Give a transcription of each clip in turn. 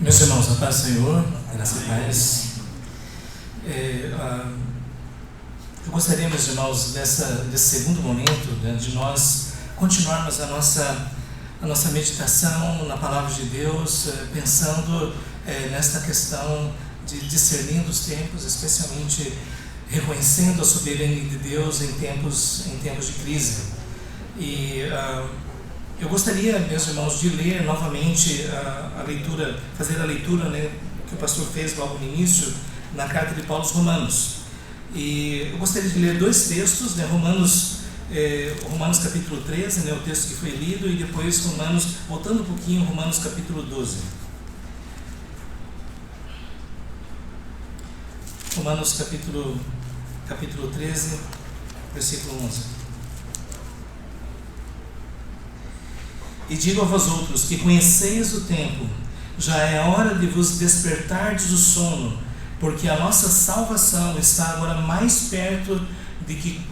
Meus irmãos, a paz do Senhor, graça e paz. Eu gostaria, meus irmãos, desse segundo momento, né, de nós continuarmos a nossa meditação na Palavra de Deus, pensando nesta questão de discernindo os tempos, especialmente reconhecendo a soberania de Deus em tempos de crise. Eu gostaria, meus irmãos, de ler novamente fazer a leitura, né, que o pastor fez logo no início, na carta de Paulo aos Romanos. E eu gostaria de ler dois textos, né, Romanos capítulo 13, né, o texto que foi lido, e depois voltando um pouquinho, Romanos capítulo 12. Romanos capítulo 13, versículo 11. E digo a vós outros que conheceis o tempo, já é hora de vos despertardes do sono, porque a nossa salvação está agora mais perto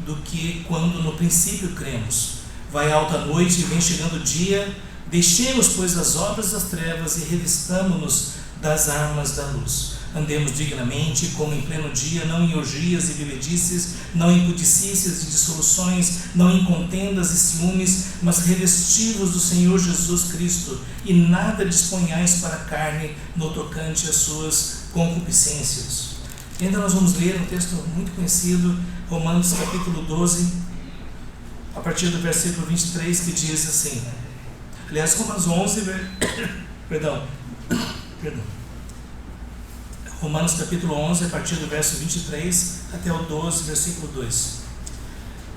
do que quando no princípio cremos. Vai alta a noite e vem chegando o dia, deixemos, pois, as obras das trevas e revistamo-nos das armas da luz. Andemos dignamente, como em pleno dia, não em orgias e bebedices, não em pudicícias e dissoluções, não em contendas e ciúmes, mas revestivos do Senhor Jesus Cristo, e nada disponhais para a carne no tocante às suas concupiscências. E ainda nós vamos ler um texto muito conhecido, Romanos capítulo 12, a partir do versículo 23, que diz assim, aliás, Romanos 11, perdão, Romanos capítulo 11, a partir do verso 23 até o 12, versículo 2.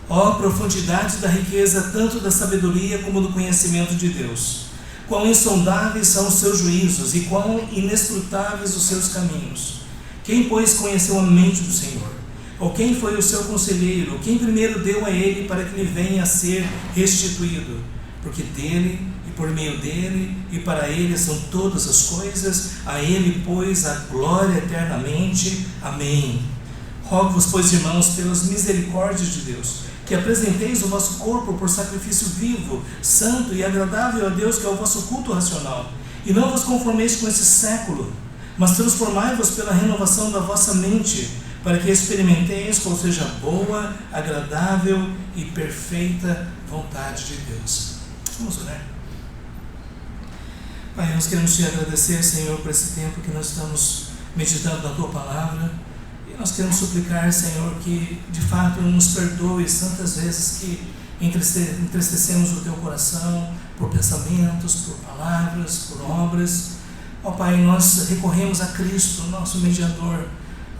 Ó profundidade da riqueza, tanto da sabedoria como do conhecimento de Deus! Quão insondáveis são os seus juízos e quão inescrutáveis os seus caminhos! Quem, pois, conheceu a mente do Senhor? Ou quem foi o seu conselheiro? Quem primeiro deu a ele para que lhe venha a ser restituído? Porque dele, por meio dele e para ele são todas as coisas, a ele, pois, a glória eternamente. Amém. Rogo-vos, pois, irmãos, pelas misericórdias de Deus, que apresenteis o vosso corpo por sacrifício vivo, santo e agradável a Deus, que é o vosso culto racional. E não vos conformeis com esse século, mas transformai-vos pela renovação da vossa mente, para que experimenteis qual seja a boa, agradável e perfeita vontade de Deus. Vamos orar. Pai, nós queremos te agradecer, Senhor, por esse tempo que nós estamos meditando na Tua Palavra, e nós queremos suplicar, Senhor, que de fato nos perdoes tantas vezes que entristecemos o Teu coração por pensamentos, por palavras, por obras. Ó Pai, nós recorremos a Cristo, nosso mediador.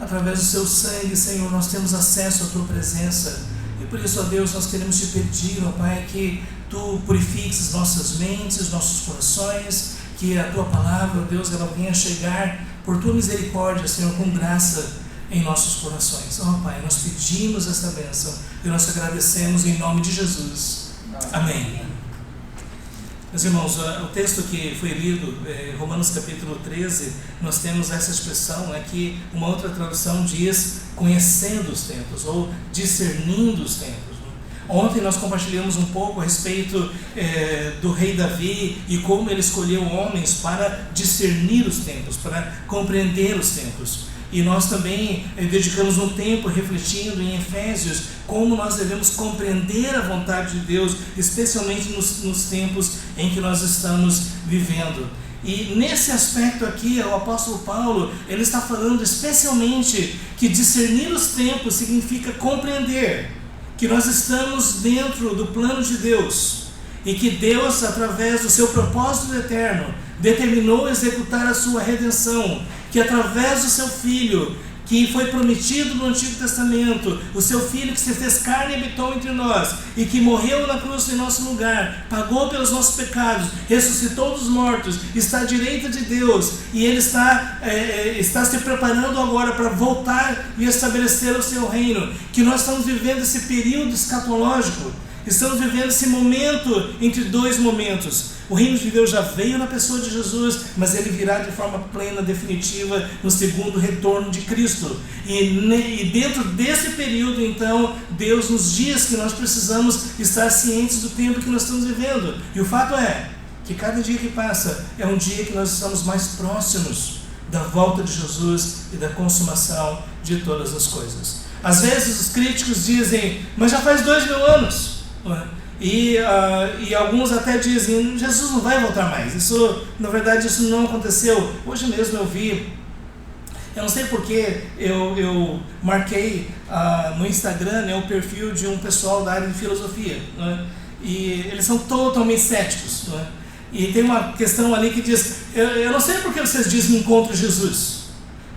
Através do Seu sangue, Senhor, nós temos acesso à Tua presença, e por isso, ó Deus, nós queremos te pedir, ó Pai, que Tu purifiques nossas mentes, nossos corações, que a Tua Palavra, ó Deus, ela venha chegar por Tua misericórdia, Senhor, com graça em nossos corações. Ó Pai, nós pedimos esta bênção e nós agradecemos em nome de Jesus. Amém. Meus irmãos, o texto que foi lido, Romanos capítulo 13, nós temos essa expressão, que uma outra tradução diz conhecendo os tempos, ou discernindo os tempos. Ontem nós compartilhamos um pouco a respeito do rei Davi e como ele escolheu homens para discernir os tempos, para compreender os tempos. E nós também dedicamos um tempo refletindo em Efésios como nós devemos compreender a vontade de Deus, especialmente nos tempos em que nós estamos vivendo. E nesse aspecto aqui, o apóstolo Paulo, ele está falando especialmente que discernir os tempos significa compreender que nós estamos dentro do plano de Deus e que Deus, através do seu propósito eterno, determinou executar a sua redenção, que através do seu Filho, que foi prometido no Antigo Testamento, o seu Filho que se fez carne e habitou entre nós, e que morreu na cruz em nosso lugar, pagou pelos nossos pecados, ressuscitou dos mortos, está à direita de Deus, e Ele está se preparando agora para voltar e estabelecer o seu reino, que nós estamos vivendo esse período escatológico, estamos vivendo esse momento entre dois momentos. O reino de Deus já veio na pessoa de Jesus, mas ele virá de forma plena, definitiva, no segundo retorno de Cristo. E dentro desse período, então, Deus nos diz que nós precisamos estar cientes do tempo que nós estamos vivendo. E o fato é que cada dia que passa é um dia que nós estamos mais próximos da volta de Jesus e da consumação de todas as coisas. Às vezes os críticos dizem, mas já faz 2000 anos, não é? E alguns até dizem, Jesus não vai voltar mais. Isso, na verdade, isso não aconteceu. Hoje mesmo eu não sei porque eu marquei no Instagram, o perfil de um pessoal da área de filosofia, não é? E eles são totalmente céticos, não é? E tem uma questão ali que diz, eu não sei por que vocês dizem encontro Jesus,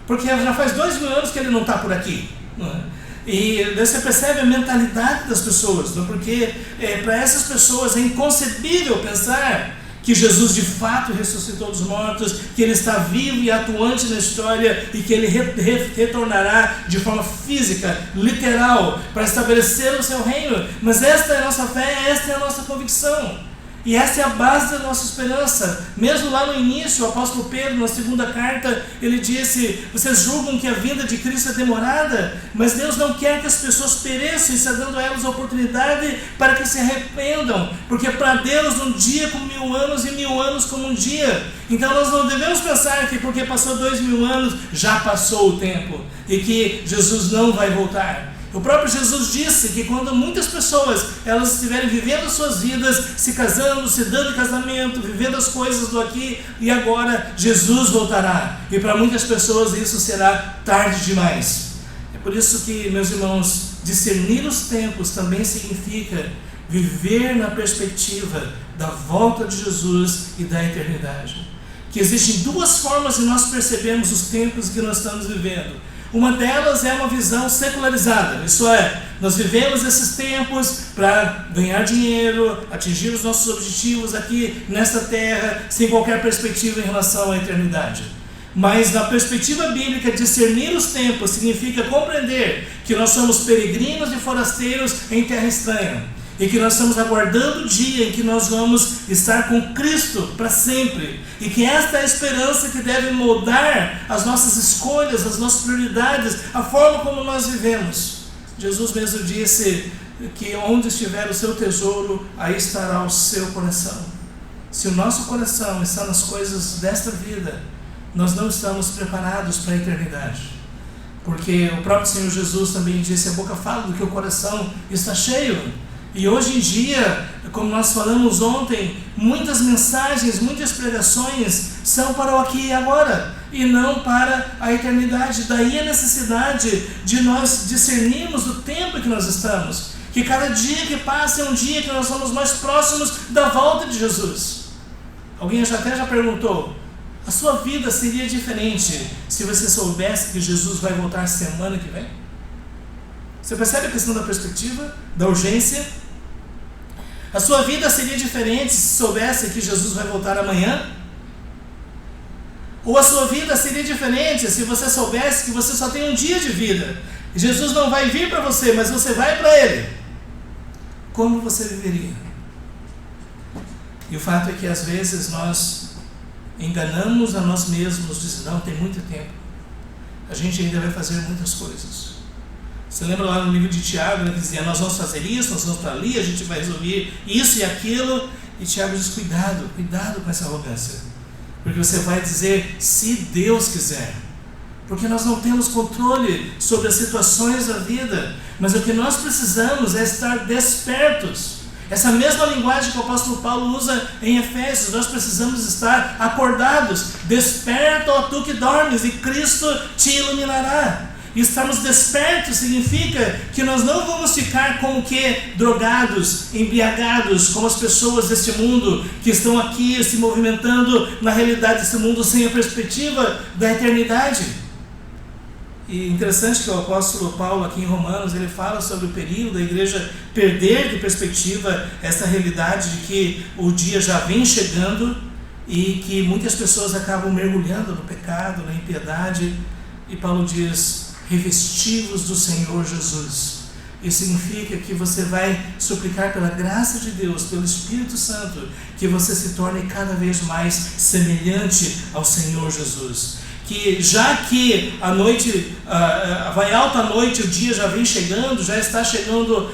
porque já faz 2000 anos que ele não está por aqui, não é? E você percebe a mentalidade das pessoas, não é? Porque para essas pessoas é inconcebível pensar que Jesus de fato ressuscitou dos mortos, que ele está vivo e atuante na história e que ele retornará de forma física, literal, para estabelecer o seu reino. Mas esta é a nossa fé, esta é a nossa convicção. E essa é a base da nossa esperança. Mesmo lá no início, o apóstolo Pedro, na segunda carta, ele disse, vocês julgam que a vinda de Cristo é demorada, mas Deus não quer que as pessoas pereçam, está dando a elas a oportunidade para que se arrependam, porque para Deus um dia como 1000 anos e 1000 anos como um dia. Então nós não devemos pensar que porque passou 2000 anos, já passou o tempo, e que Jesus não vai voltar. O próprio Jesus disse que quando muitas pessoas elas estiverem vivendo suas vidas, se casando, se dando em casamento, vivendo as coisas do aqui e agora, Jesus voltará. E para muitas pessoas isso será tarde demais. É por isso que, meus irmãos, discernir os tempos também significa viver na perspectiva da volta de Jesus e da eternidade. Que existem duas formas de nós percebermos os tempos que nós estamos vivendo. Uma delas é uma visão secularizada, isso é, nós vivemos esses tempos para ganhar dinheiro, atingir os nossos objetivos aqui nesta terra, sem qualquer perspectiva em relação à eternidade. Mas na perspectiva bíblica, discernir os tempos significa compreender que nós somos peregrinos e forasteiros em terra estranha, e que nós estamos aguardando o dia em que nós vamos estar com Cristo para sempre, e que esta é a esperança que deve moldar as nossas escolhas, as nossas prioridades, a forma como nós vivemos. Jesus mesmo disse que onde estiver o seu tesouro, aí estará o seu coração. Se o nosso coração está nas coisas desta vida, nós não estamos preparados para a eternidade, porque o próprio Senhor Jesus também disse, a boca fala do que o coração está cheio. E hoje em dia, como nós falamos ontem, muitas mensagens, muitas pregações são para o aqui e agora, e não para a eternidade. Daí a necessidade de nós discernirmos o tempo que nós estamos, que cada dia que passa é um dia que nós somos mais próximos da volta de Jesus. Alguém até já perguntou, a sua vida seria diferente se você soubesse que Jesus vai voltar semana que vem? Você percebe a questão da perspectiva, da urgência? A sua vida seria diferente se soubesse que Jesus vai voltar amanhã? Ou a sua vida seria diferente se você soubesse que você só tem um dia de vida? Jesus não vai vir para você, mas você vai para Ele. Como você viveria? E o fato é que às vezes nós enganamos a nós mesmos, dizendo, não, tem muito tempo. A gente ainda vai fazer muitas coisas. Você lembra lá no livro de Tiago, que dizia, nós vamos fazer isso, nós vamos para ali, a gente vai resolver isso e aquilo. E Tiago diz, cuidado com essa arrogância. Porque você vai dizer, se Deus quiser. Porque nós não temos controle sobre as situações da vida. Mas o que nós precisamos é estar despertos. Essa mesma linguagem que o apóstolo Paulo usa em Efésios, nós precisamos estar acordados. Desperta, ó tu que dormes, e Cristo te iluminará. E estarmos despertos significa que nós não vamos ficar como que drogados, embriagados, como as pessoas deste mundo que estão aqui se movimentando na realidade desse mundo sem a perspectiva da eternidade. E interessante que o apóstolo Paulo aqui em Romanos, ele fala sobre o perigo da igreja perder de perspectiva essa realidade de que o dia já vem chegando e que muitas pessoas acabam mergulhando no pecado, na impiedade. E Paulo diz, revestivos do Senhor Jesus. Isso significa que você vai suplicar pela graça de Deus, pelo Espírito Santo, que você se torne cada vez mais semelhante ao Senhor Jesus. Que já que a noite, vai alta a noite, o dia já vem chegando, já está chegando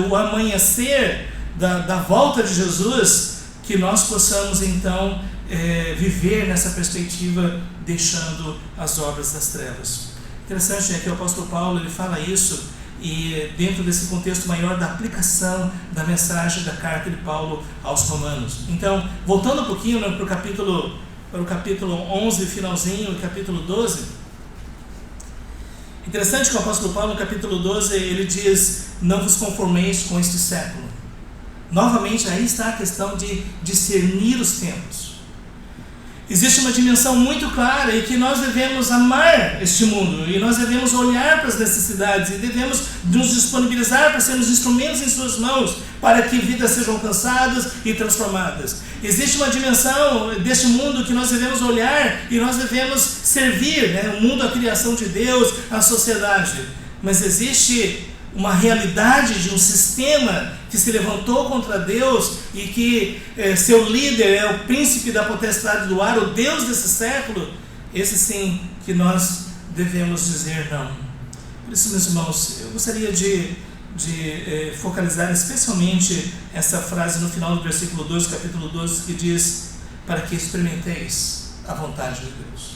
o amanhecer da volta de Jesus, que nós possamos então viver nessa perspectiva, deixando as obras das trevas. Interessante, né, que o apóstolo Paulo ele fala isso, e dentro desse contexto maior da aplicação da mensagem da carta de Paulo aos Romanos. Então, voltando um pouquinho, né, para o capítulo 11, finalzinho, e capítulo 12, interessante que o apóstolo Paulo, no capítulo 12, ele diz: não vos conformeis com este século. Novamente, aí está a questão de discernir os tempos. Existe uma dimensão muito clara em que nós devemos amar este mundo, e nós devemos olhar para as necessidades, e devemos nos disponibilizar para sermos instrumentos em suas mãos, para que vidas sejam alcançadas e transformadas. Existe uma dimensão deste mundo que nós devemos olhar e nós devemos servir, né? O mundo, a criação de Deus, a sociedade. Mas existe uma realidade de um sistema que se levantou contra Deus e que seu líder é o príncipe da potestade do ar, o Deus desse século. Esse sim que nós devemos dizer não. Por isso, meus irmãos, eu gostaria de focalizar especialmente essa frase no final do versículo 2, capítulo 12, que diz: para que experimenteis a vontade de Deus.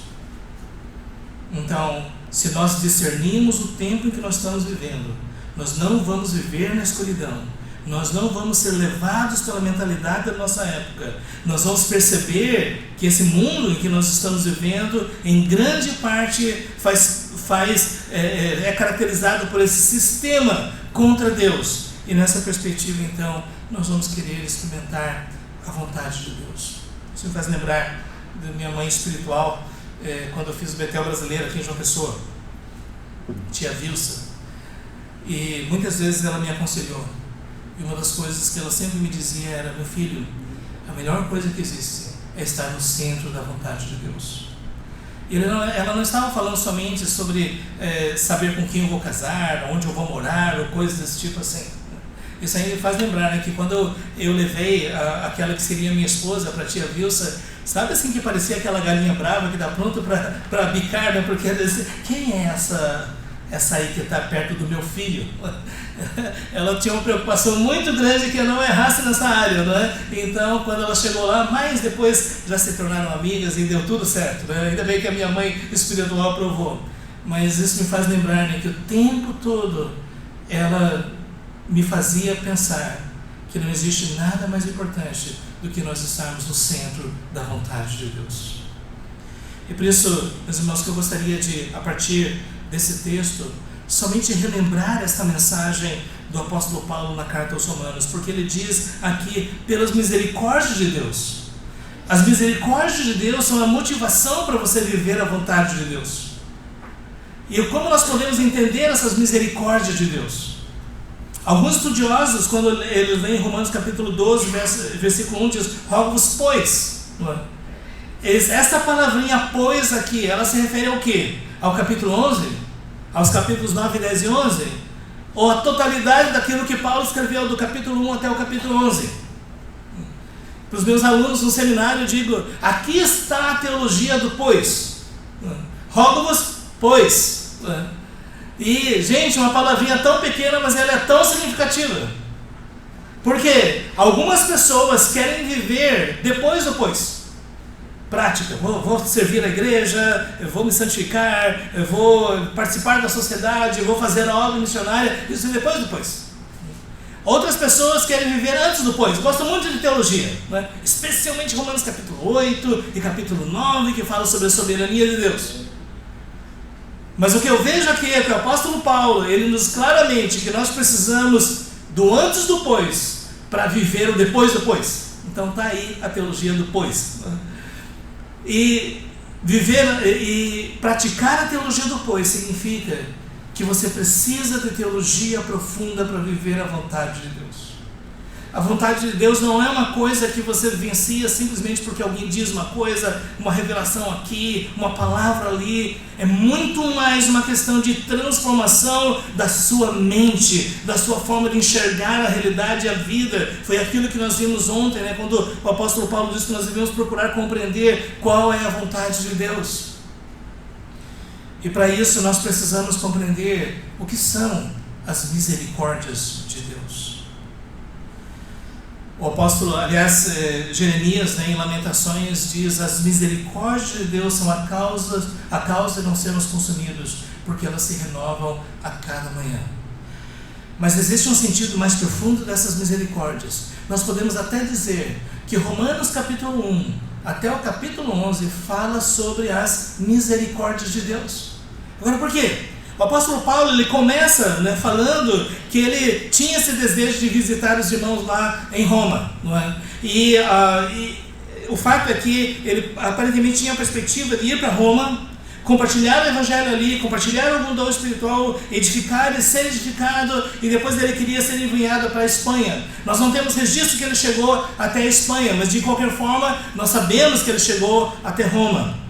Então, se nós discernirmos o tempo em que nós estamos vivendo, nós não vamos viver na escuridão, nós não vamos ser levados pela mentalidade da nossa época. Nós vamos perceber que esse mundo em que nós estamos vivendo, em grande parte, é caracterizado por esse sistema contra Deus. E nessa perspectiva, então, nós vamos querer experimentar a vontade de Deus. Isso me faz lembrar da minha mãe espiritual, quando eu fiz o Betel brasileiro aqui em João Pessoa, tia Vilsa. E muitas vezes ela me aconselhou, e uma das coisas que ela sempre me dizia era: meu filho, a melhor coisa que existe é estar no centro da vontade de Deus. E ela não estava falando somente sobre saber com quem eu vou casar, onde eu vou morar, ou coisas desse tipo assim. Isso aí me faz lembrar, né, que quando eu levei aquela que seria minha esposa para a tia Vilsa, sabe assim, que parecia aquela galinha brava que está pronta para bicar, né, porque ela disse: quem é essa aí que está perto do meu filho? Ela tinha uma preocupação muito grande que eu não errasse nessa área, não é? Então, quando ela chegou lá, mas depois já se tornaram amigas e deu tudo certo, né? Ainda bem que a minha mãe espiritual aprovou. Mas isso me faz lembrar, né, que o tempo todo ela me fazia pensar que não existe nada mais importante do que nós estarmos no centro da vontade de Deus. E por isso, meus irmãos, que eu gostaria de, a partir desse texto, somente relembrar esta mensagem do apóstolo Paulo na carta aos Romanos, porque ele diz aqui: pelas misericórdias de Deus. As misericórdias de Deus são a motivação para você viver a vontade de Deus. E como nós podemos entender essas misericórdias de Deus? Alguns estudiosos, quando eles leem Romanos capítulo 12, versículo 1, diz: rogo-vos, pois. Essa palavrinha pois aqui, ela se refere ao quê? Ao capítulo 11? Aos capítulos 9, 10 e 11? Ou a totalidade daquilo que Paulo escreveu do capítulo 1 até o capítulo 11? Para os meus alunos no seminário eu digo: aqui está a teologia do pois. Rogo-vos, pois. E, gente, uma palavrinha tão pequena, mas ela é tão significativa. Porque algumas pessoas querem viver depois do pois. Prática: vou servir a igreja, eu vou me santificar, eu vou participar da sociedade, eu vou fazer a obra missionária. Isso depois do pois. Outras pessoas querem viver antes do pois. Gostam muito de teologia, né? Especialmente Romanos capítulo 8 e capítulo 9, que fala sobre a soberania de Deus. Mas o que eu vejo aqui é que o apóstolo Paulo, ele nos claramente que nós precisamos do antes do pois para viver o depois do pois. Então está aí a teologia do pois. E viver e praticar a teologia do pois significa que você precisa de teologia profunda para viver a vontade de Deus. A vontade de Deus não é uma coisa que você vivencia simplesmente porque alguém diz uma coisa, uma revelação aqui, uma palavra ali. É muito mais uma questão de transformação da sua mente, da sua forma de enxergar a realidade e a vida. Foi aquilo que nós vimos ontem, né, quando o apóstolo Paulo disse que nós devemos procurar compreender qual é a vontade de Deus. E para isso nós precisamos compreender o que são as misericórdias de Deus. O apóstolo, aliás, Jeremias, né, em Lamentações, diz: as misericórdias de Deus são a causa de não sermos consumidos, porque elas se renovam a cada manhã. Mas existe um sentido mais profundo dessas misericórdias. Nós podemos até dizer que Romanos capítulo 1 até o capítulo 11 fala sobre as misericórdias de Deus. Agora, por quê? O apóstolo Paulo, ele começa, né, falando que ele tinha esse desejo de visitar os irmãos lá em Roma, não é? E o fato é que ele aparentemente tinha a perspectiva de ir para Roma, compartilhar o evangelho ali, compartilhar algum dom espiritual, edificar e ser edificado, e depois ele queria ser enviado para a Espanha. Nós não temos registro que ele chegou até a Espanha, mas de qualquer forma nós sabemos que ele chegou até Roma.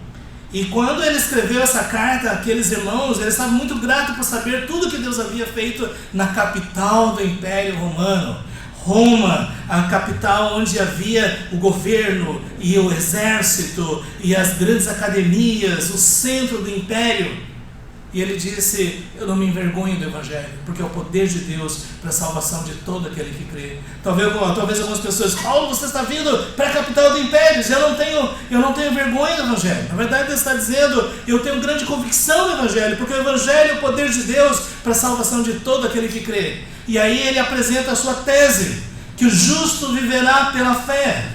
E quando ele escreveu essa carta àqueles irmãos, ele estava muito grato por saber tudo que Deus havia feito na capital do Império Romano. Roma, a capital onde havia o governo e o exército e as grandes academias, o centro do império. E ele disse: eu não me envergonho do evangelho, porque é o poder de Deus para a salvação de todo aquele que crê. Talvez algumas pessoas: Paulo, você está vindo para a capital do império, eu não tenho vergonha do evangelho. Na verdade ele está dizendo: eu tenho grande convicção do evangelho, porque o evangelho é o poder de Deus para a salvação de todo aquele que crê. E aí ele apresenta a sua tese, que o justo viverá pela fé,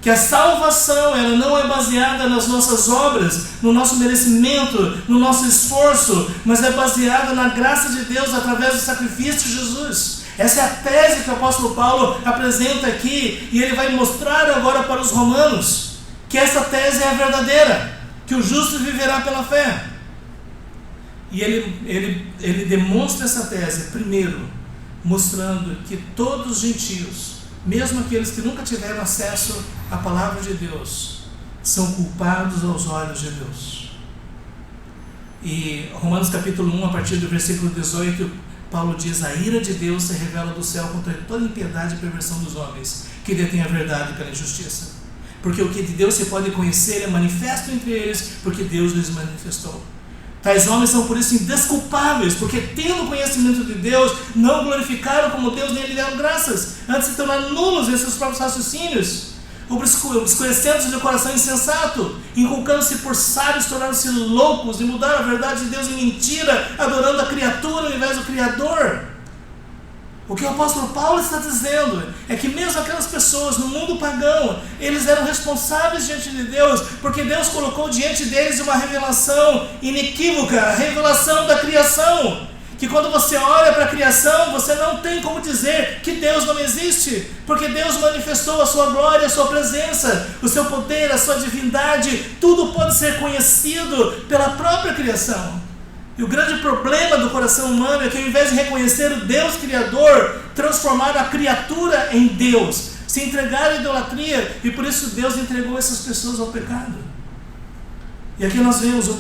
que a salvação ela não é baseada nas nossas obras, no nosso merecimento, no nosso esforço, mas é baseada na graça de Deus através do sacrifício de Jesus. Essa é a tese que o apóstolo Paulo apresenta aqui, e ele vai mostrar agora para os romanos que essa tese é a verdadeira, que o justo viverá pela fé. E ele demonstra essa tese, primeiro, mostrando que todos os gentios, mesmo aqueles que nunca tiveram acesso à palavra de Deus, são culpados aos olhos de Deus. E Romanos capítulo 1, a partir do versículo 18, Paulo diz: a ira de Deus se revela do céu contra toda impiedade e perversão dos homens, que detêm a verdade pela injustiça. Porque o que de Deus se pode conhecer é manifesto entre eles, porque Deus lhes manifestou. Tais homens são por isso indesculpáveis, porque tendo conhecimento de Deus, não glorificaram como Deus nem lhe deram graças, antes se tornaram nulos em seus próprios raciocínios, obscurecendo-se de coração insensato, inculcando-se por sábios, tornaram-se loucos e mudaram a verdade de Deus em mentira, adorando a criatura ao invés do Criador. O que o apóstolo Paulo está dizendo é que mesmo aquelas pessoas no mundo pagão, eles eram responsáveis diante de Deus, porque Deus colocou diante deles uma revelação inequívoca, a revelação da criação, que quando você olha para a criação, você não tem como dizer que Deus não existe, porque Deus manifestou a sua glória, a sua presença, o seu poder, a sua divindade, tudo pode ser conhecido pela própria criação. E o grande problema do coração humano é que, ao invés de reconhecer o Deus Criador, transformaram a criatura em Deus, se entregaram à idolatria, e por isso Deus entregou essas pessoas ao pecado. E aqui nós vemos,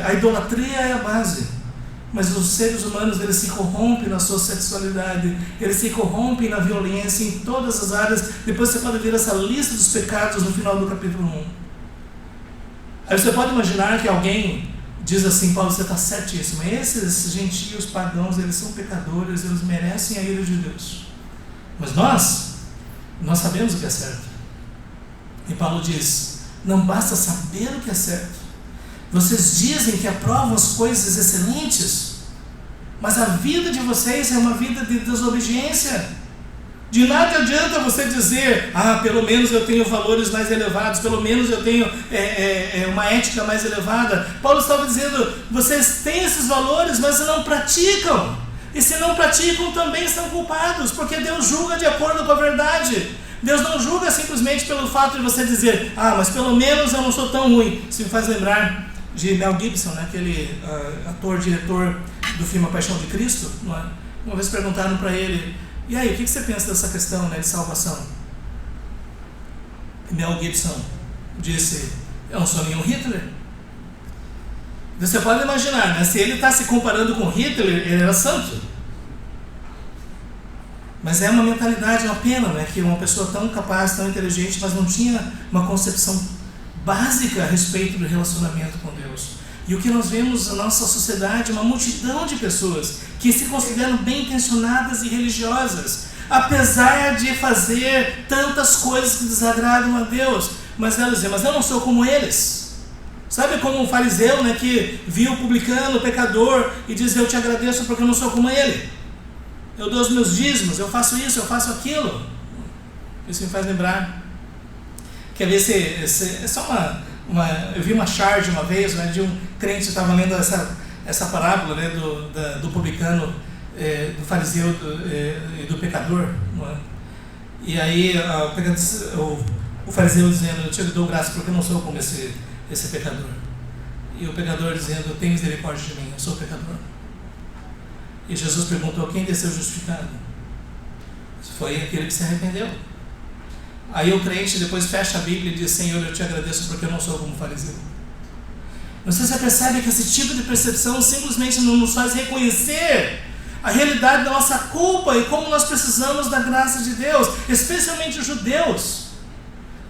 a idolatria é a base, mas os seres humanos, eles se corrompem na sua sexualidade, eles se corrompem na violência, em todas as áreas. Depois você pode ver essa lista dos pecados no final do capítulo 1. Aí você pode imaginar que alguém diz assim: Paulo, você está certíssimo, esses gentios pagãos, eles são pecadores, eles merecem a ira de Deus. Mas nós sabemos o que é certo. E Paulo diz: não basta saber o que é certo. Vocês dizem que aprovam as coisas excelentes, mas a vida de vocês é uma vida de desobediência. De nada adianta você dizer: pelo menos eu tenho valores mais elevados, pelo menos eu tenho uma ética mais elevada. Paulo estava dizendo: vocês têm esses valores, mas não praticam. E se não praticam, também estão culpados, porque Deus julga de acordo com a verdade. Deus não julga simplesmente pelo fato de você dizer: mas pelo menos eu não sou tão ruim. Isso me faz lembrar de Mel Gibson, né? Aquele ator, diretor do filme A Paixão de Cristo. Não é? Uma vez perguntaram para ele: e aí, o que você pensa dessa questão, né, de salvação? Mel Gibson disse: eu não sou nenhum Hitler. Você pode imaginar, né, se ele está se comparando com Hitler, ele era santo. Mas é uma mentalidade, uma pena, né, que uma pessoa tão capaz, tão inteligente, mas não tinha uma concepção básica a respeito do relacionamento com Deus. E o que nós vemos na nossa sociedade, uma multidão de pessoas que se consideram bem intencionadas e religiosas, apesar de fazer tantas coisas que desagradam a Deus. Mas ela dizia, mas eu não sou como eles. Sabe como um fariseu, né, que viu o publicano, o pecador, e diz, eu te agradeço porque eu não sou como ele. Eu dou os meus dízimos, eu faço isso, eu faço aquilo. Isso me faz lembrar. Quer ver é só eu vi uma charge uma vez, né, de um crente que estava lendo essa parábola, né, do publicano, do fariseu e do pecador. Não é? E aí o fariseu dizendo, eu te dou graça porque eu não sou como esse pecador. E o pecador dizendo, tem misericórdia de mim, eu sou pecador. E Jesus perguntou, quem desceu justificado? Foi aquele que se arrependeu. Aí o crente depois fecha a Bíblia e diz, Senhor, eu te agradeço porque eu não sou como fariseu. Não sei se você percebe que esse tipo de percepção simplesmente não nos faz reconhecer a realidade da nossa culpa e como nós precisamos da graça de Deus, especialmente os judeus.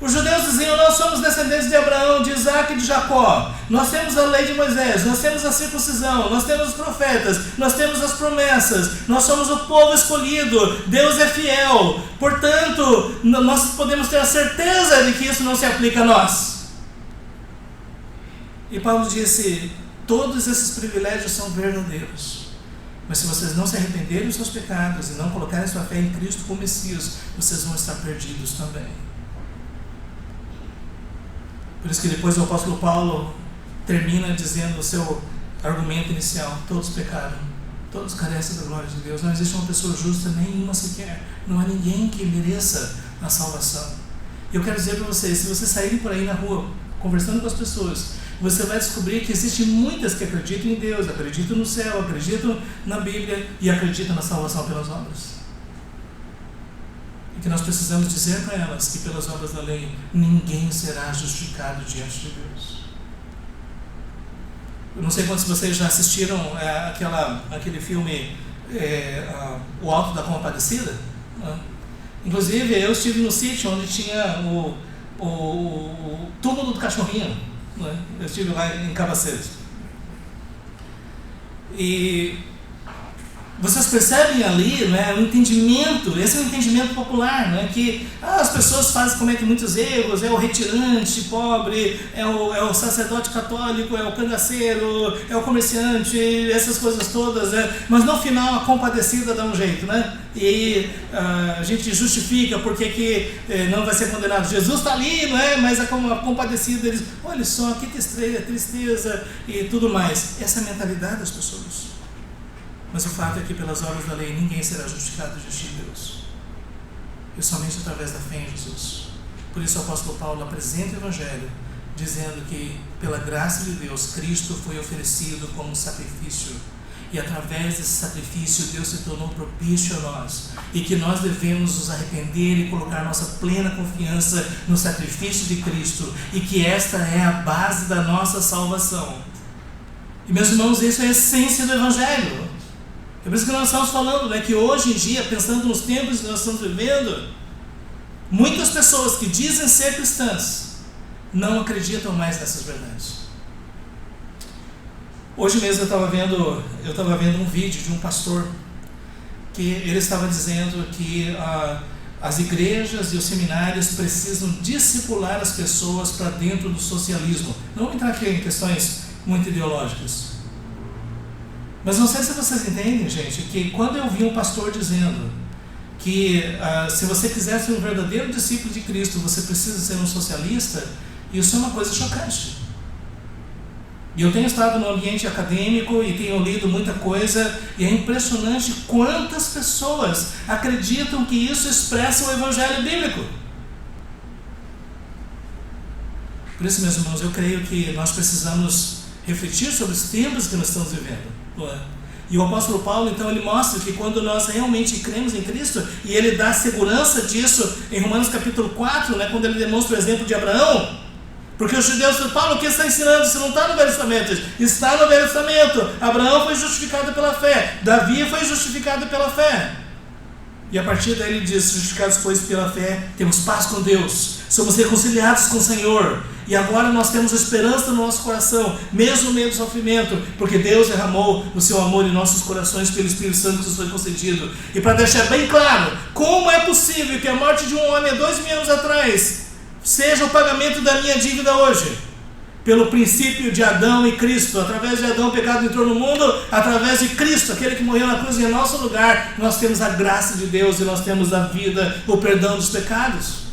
Os judeus diziam, nós somos descendentes de Abraão, de Isaac e de Jacó. Nós temos a lei de Moisés, nós temos a circuncisão, nós temos os profetas, nós temos as promessas, nós somos o povo escolhido, Deus é fiel. Portanto, nós podemos ter a certeza de que isso não se aplica a nós. E Paulo disse, todos esses privilégios são verdadeiros. Mas se vocês não se arrependerem dos seus pecados e não colocarem sua fé em Cristo como Messias, vocês vão estar perdidos também. Por isso que depois o apóstolo Paulo termina dizendo o seu argumento inicial, todos pecaram, todos carecem da glória de Deus, não existe uma pessoa justa, nenhuma sequer, não há ninguém que mereça a salvação. E eu quero dizer para vocês, se vocês saírem por aí na rua, conversando com as pessoas, você vai descobrir que existem muitas que acreditam em Deus, acreditam no céu, acreditam na Bíblia e acreditam na salvação pelas obras. E que nós precisamos dizer para elas que pelas obras da lei ninguém será justificado diante de Deus. Eu não sei quantos de vocês já assistiram aquele filme O Alto da Compadecida. Inclusive eu estive no sítio onde tinha o túmulo do cachorrinho. Eu estive lá em Cabaceiras. E vocês percebem ali, né, um entendimento, esse é um entendimento popular, né, que as pessoas cometem muitos erros, é o retirante pobre, é o sacerdote católico, é o cangaceiro, é o comerciante, essas coisas todas, né, mas no final a compadecida dá um jeito, né, e a gente justifica porque que não vai ser condenado. Jesus está ali, não é? Mas a compadecida diz, olha só, que tristeza e tudo mais. Essa é a mentalidade das pessoas. Mas o fato é que pelas obras da lei ninguém será justificado diante de Deus. E somente através da fé em Jesus. Por isso o apóstolo Paulo apresenta o Evangelho, dizendo que pela graça de Deus, Cristo foi oferecido como um sacrifício. E através desse sacrifício Deus se tornou propício a nós. E que nós devemos nos arrepender e colocar nossa plena confiança no sacrifício de Cristo. E que esta é a base da nossa salvação. E meus irmãos, isso é a essência do Evangelho. É por isso que nós estamos falando, né, que hoje em dia, pensando nos tempos que nós estamos vivendo, muitas pessoas que dizem ser cristãs não acreditam mais nessas verdades. Hoje mesmo eu estava vendo um vídeo de um pastor que ele estava dizendo que as igrejas e os seminários precisam discipular as pessoas para dentro do socialismo. Não vou entrar aqui em questões muito ideológicas. Mas não sei se vocês entendem, gente, que quando eu vi um pastor dizendo que se você quiser ser um verdadeiro discípulo de Cristo, você precisa ser um socialista, isso é uma coisa chocante. E eu tenho estado no ambiente acadêmico e tenho lido muita coisa, e é impressionante quantas pessoas acreditam que isso expressa o Evangelho bíblico. Por isso, meus irmãos, eu creio que nós precisamos refletir sobre os tempos que nós estamos vivendo. E o apóstolo Paulo, então, ele mostra que quando nós realmente cremos em Cristo, e ele dá segurança disso em Romanos capítulo 4, né, quando ele demonstra o exemplo de Abraão, porque os judeus falam, Paulo, o que você está ensinando? Isso não está no Velho Testamento. Está no Velho Testamento. Abraão foi justificado pela fé, Davi foi justificado pela fé. E a partir daí ele diz: justificados, pois, pela fé, temos paz com Deus, somos reconciliados com o Senhor, e agora nós temos esperança no nosso coração, mesmo no meio do sofrimento, porque Deus derramou o seu amor em nossos corações pelo Espírito Santo que nos foi concedido. E para deixar bem claro, como é possível que a morte de um homem há 2000 anos atrás seja o pagamento da minha dívida hoje? Pelo princípio de Adão e Cristo. Através de Adão o pecado entrou no mundo, através de Cristo, aquele que morreu na cruz em nosso lugar, nós temos a graça de Deus e nós temos a vida, o perdão dos pecados.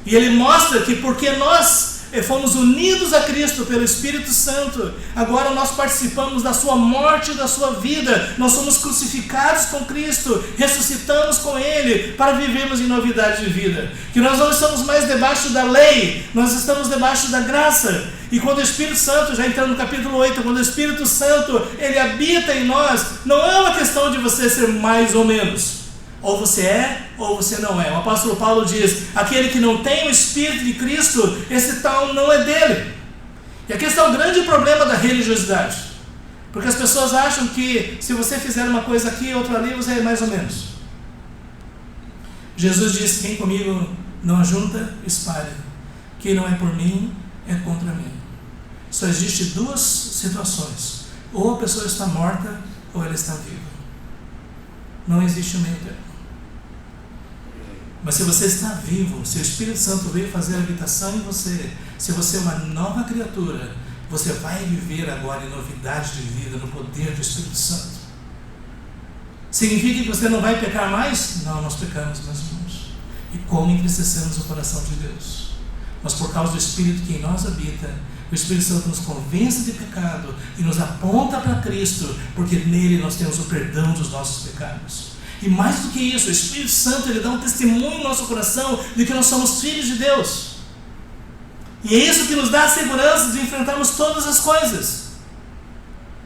E ele mostra que porque nós fomos unidos a Cristo pelo Espírito Santo, agora nós participamos da sua morte e da sua vida, nós somos crucificados com Cristo, ressuscitamos com Ele para vivermos em novidade de vida, que nós não estamos mais debaixo da lei, nós estamos debaixo da graça. E quando o Espírito Santo, já entrando no capítulo 8, quando o Espírito Santo ele habita em nós, não é uma questão de você ser mais ou menos, ou você é, ou você não é. O apóstolo Paulo diz: aquele que não tem o Espírito de Cristo, esse tal não é dele. E aqui está o grande problema da religiosidade, porque as pessoas acham que se você fizer uma coisa aqui, outra ali, você é mais ou menos. Jesus disse: quem comigo não ajunta, espalha. Quem não é por mim, é contra mim. Só existe duas situações: ou a pessoa está morta, ou ela está viva. Não existe o meio termo. Mas se você está vivo, se o Espírito Santo veio fazer habitação em você, se você é uma nova criatura, você vai viver agora em novidade de vida, no poder do Espírito Santo. Significa que você não vai pecar mais? Não, nós pecamos, meus irmãos. E como entristecemos o coração de Deus. Mas por causa do Espírito que em nós habita, o Espírito Santo nos convence de pecado e nos aponta para Cristo, porque nele nós temos o perdão dos nossos pecados. E mais do que isso, o Espírito Santo ele dá um testemunho no nosso coração de que nós somos filhos de Deus. E é isso que nos dá a segurança de enfrentarmos todas as coisas.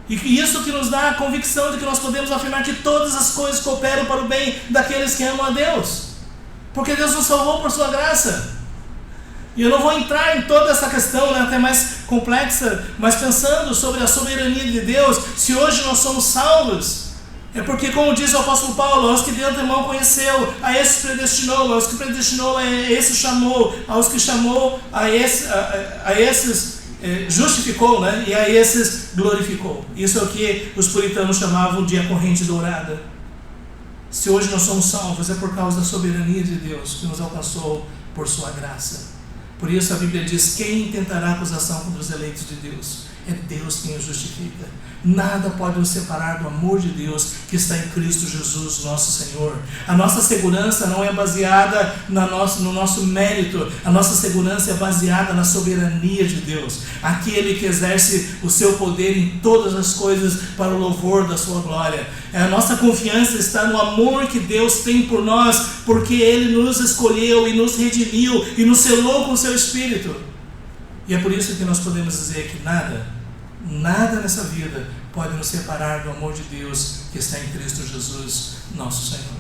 E isso que nos dá a convicção de que nós podemos afirmar que todas as coisas cooperam para o bem daqueles que amam a Deus. Porque Deus nos salvou por sua graça. E eu não vou entrar em toda essa questão, né, até mais complexa, mas pensando sobre a soberania de Deus, se hoje nós somos salvos, é porque, como diz o apóstolo Paulo, aos que de antemão conheceu, a esses predestinou, aos que predestinou, a esses chamou, aos que chamou, a esses justificou, né, e a esses glorificou. Isso é o que os puritanos chamavam de a corrente dourada. Se hoje nós somos salvos, é por causa da soberania de Deus, que nos alcançou por sua graça. Por isso a Bíblia diz: quem intentará acusação contra os eleitos de Deus? É Deus quem os justifica. Nada pode nos separar do amor de Deus que está em Cristo Jesus, nosso Senhor. A nossa segurança não é baseada no nosso mérito. A nossa segurança é baseada na soberania de Deus. Aquele que exerce o seu poder em todas as coisas para o louvor da sua glória. A nossa confiança está no amor que Deus tem por nós, porque Ele nos escolheu e nos redimiu e nos selou com o seu Espírito. E é por isso que nós podemos dizer que nada nessa vida pode nos separar do amor de Deus que está em Cristo Jesus, nosso Senhor.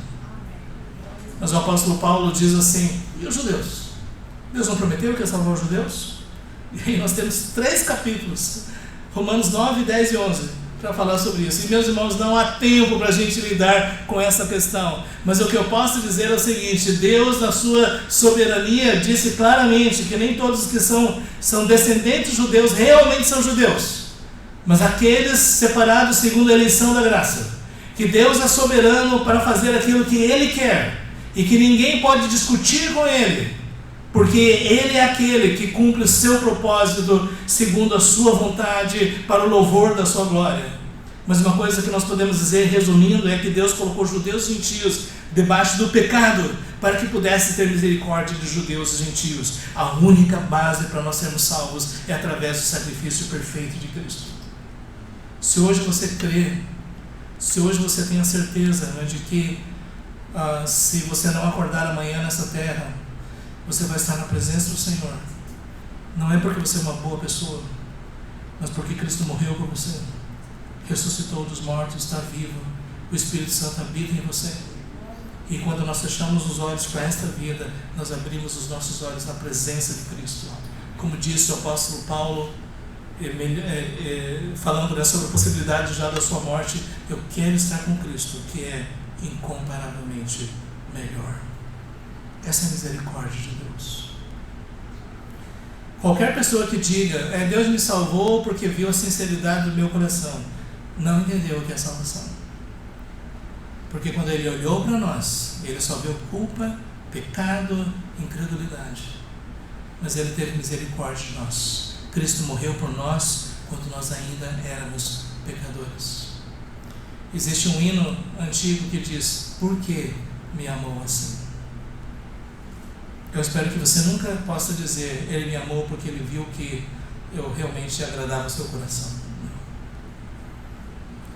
Mas o apóstolo Paulo diz assim: e os judeus? Deus não prometeu que ia salvar os judeus? E aí nós temos 3 capítulos, Romanos 9, 10 e 11, para falar sobre isso. E meus irmãos, não há tempo para a gente lidar com essa questão. Mas o que eu posso dizer é o seguinte: Deus, na sua soberania, disse claramente que nem todos que são descendentes judeus realmente são judeus, mas aqueles separados segundo a eleição da graça. Que Deus é soberano para fazer aquilo que Ele quer, e que ninguém pode discutir com Ele, porque Ele é aquele que cumpre o seu propósito segundo a sua vontade, para o louvor da sua glória. Mas uma coisa que nós podemos dizer, resumindo, é que Deus colocou judeus e gentios debaixo do pecado, para que pudesse ter misericórdia de judeus e gentios. A única base para nós sermos salvos é através do sacrifício perfeito de Cristo. Se hoje você crê, se hoje você tem a certeza, né, de que se você não acordar amanhã nessa terra, você vai estar na presença do Senhor, não é porque você é uma boa pessoa, mas porque Cristo morreu por você, ressuscitou dos mortos, está vivo, o Espírito Santo habita em você. E quando nós fechamos os olhos para esta vida, nós abrimos os nossos olhos na presença de Cristo. Como disse o apóstolo Paulo, falando sobre a possibilidade já da sua morte: eu quero estar com Cristo, que é incomparavelmente melhor. Essa é a misericórdia de Deus. Qualquer pessoa que diga, Deus me salvou porque viu a sinceridade do meu coração, não entendeu o que é salvação. Porque quando Ele olhou para nós, Ele só viu culpa, pecado, incredulidade. Mas Ele teve misericórdia de nós. Cristo morreu por nós quando nós ainda éramos pecadores. Existe um hino antigo que diz, por que me amou assim? Eu espero que você nunca possa dizer, Ele me amou porque Ele viu que eu realmente agradava o seu coração. Não.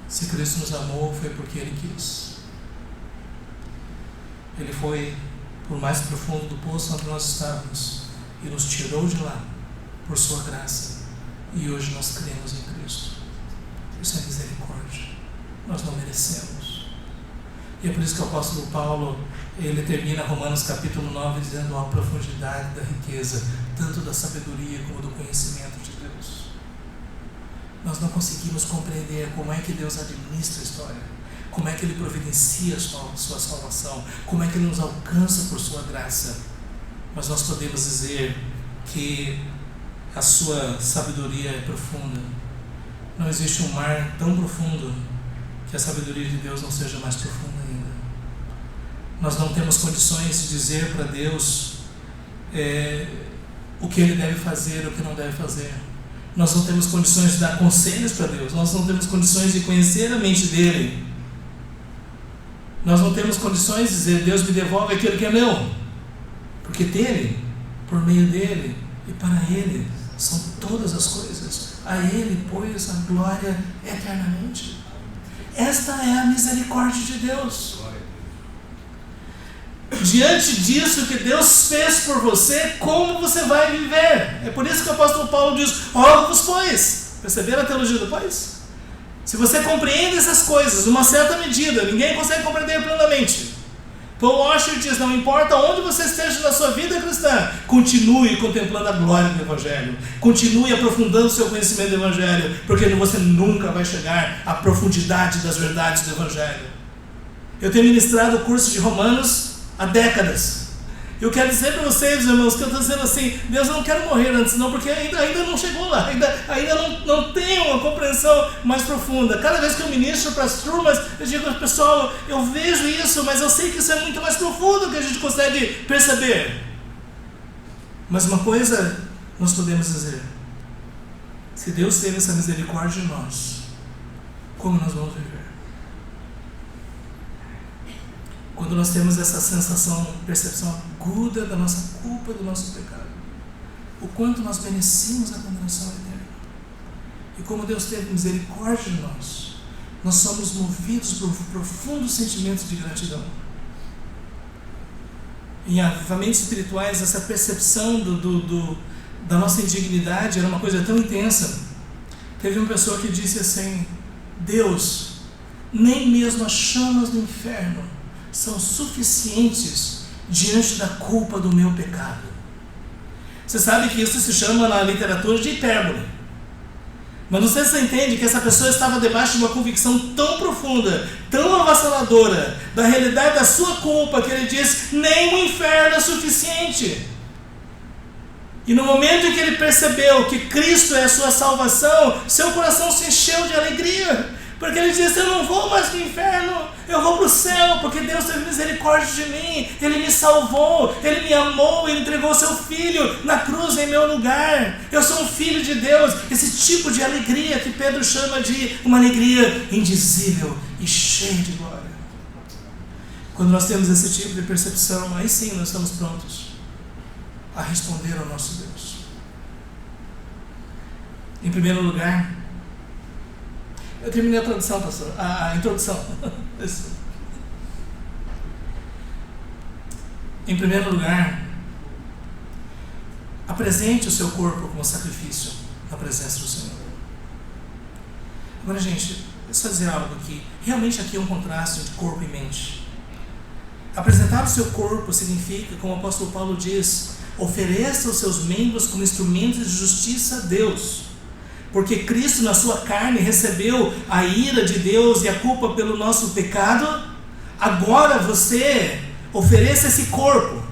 Se Cristo nos amou, foi porque Ele quis. Ele foi por mais profundo do poço onde nós estávamos e nos tirou de lá por sua graça. E hoje nós cremos em Cristo. Isso é misericórdia. Nós não merecemos. E é por isso que o apóstolo Paulo, ele termina Romanos capítulo 9 dizendo a profundidade da riqueza, tanto da sabedoria como do conhecimento de Deus. Nós não conseguimos compreender como é que Deus administra a história, como é que Ele providencia a sua salvação, como é que Ele nos alcança por sua graça. Mas nós podemos dizer que a sua sabedoria é profunda. Não existe um mar tão profundo que a sabedoria de Deus não seja mais profunda ainda. Nós não temos condições de dizer para Deus o que Ele deve fazer e o que não deve fazer. Nós não temos condições de dar conselhos para Deus. Nós não temos condições de conhecer a mente dEle. Nós não temos condições de dizer, Deus me devolve aquilo que é meu. Porque dEle, por meio dEle e para Ele são todas as coisas. A Ele, pois, a glória eternamente. Esta é a misericórdia de Deus. Diante disso que Deus fez por você, como você vai viver? É por isso que o apóstolo Paulo diz, rogo-vos, pois. Perceberam a teologia do pois? Se você compreende essas coisas, numa certa medida, ninguém consegue compreender plenamente. Paul Washer diz, não importa onde você esteja na sua vida cristã, continue contemplando a glória do Evangelho, continue aprofundando o seu conhecimento do Evangelho, porque você nunca vai chegar à profundidade das verdades do Evangelho. Eu tenho ministrado o curso de Romanos há décadas. Eu quero dizer para vocês, irmãos, que eu estou dizendo assim, Deus, eu não quero morrer antes não, porque ainda não chegou lá, ainda não tenho uma compreensão mais profunda. Cada vez que eu ministro para as turmas, eu digo, pessoal, eu vejo isso, mas eu sei que isso é muito mais profundo do que a gente consegue perceber. Mas uma coisa nós podemos dizer, se Deus teve essa misericórdia em nós, como nós vamos viver? Quando nós temos essa sensação, percepção aguda da nossa culpa, do nosso pecado, o quanto nós merecemos a condenação eterna, e como Deus teve misericórdia de nós somos movidos por profundos sentimentos de gratidão. Em avivamentos espirituais, essa percepção da nossa indignidade era uma coisa tão intensa. Teve uma pessoa que disse assim, Deus, nem mesmo as chamas do inferno são suficientes diante da culpa do meu pecado. Você sabe que isso se chama na literatura de hipérbole. Mas não sei se você entende que essa pessoa estava debaixo de uma convicção tão profunda, tão avassaladora, da realidade da sua culpa, que ele diz, nem o inferno é suficiente. E no momento em que ele percebeu que Cristo é a sua salvação, seu coração se encheu de alegria. Porque ele disse, eu não vou mais para o inferno, eu vou para o céu, porque Deus teve misericórdia de mim, Ele me salvou, Ele me amou, Ele entregou seu Filho na cruz em meu lugar, eu sou um filho de Deus. Esse tipo de alegria que Pedro chama de uma alegria indizível e cheia de glória. Quando nós temos esse tipo de percepção, aí sim nós estamos prontos a responder ao nosso Deus. Em primeiro lugar, eu terminei a tradução, pastor, a introdução. Em primeiro lugar, apresente o seu corpo como sacrifício na presença do Senhor. Agora, gente, deixa eu dizer algo aqui. Realmente aqui é um contraste de corpo e mente. Apresentar o seu corpo significa, como o apóstolo Paulo diz, ofereça os seus membros como instrumentos de justiça a Deus. Porque Cristo na sua carne recebeu a ira de Deus e a culpa pelo nosso pecado. Agora você ofereça esse corpo,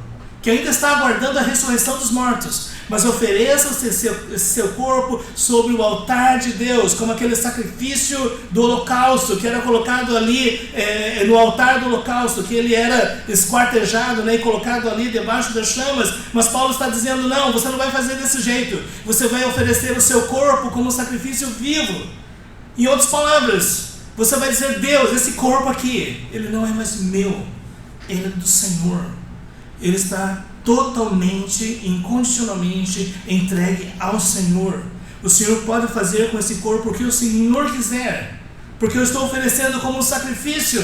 que ainda está aguardando a ressurreição dos mortos, mas ofereça esse seu corpo sobre o altar de Deus, como aquele sacrifício do holocausto, que era colocado ali no altar do holocausto, que ele era esquartejado, né, e colocado ali debaixo das chamas. Mas Paulo está dizendo, não, você não vai fazer desse jeito, você vai oferecer o seu corpo como um sacrifício vivo. Em outras palavras, você vai dizer, Deus, esse corpo aqui, ele não é mais meu, ele é do Senhor. Ele está totalmente, incondicionalmente entregue ao Senhor. O Senhor pode fazer com esse corpo o que o Senhor quiser, porque eu estou oferecendo como um sacrifício.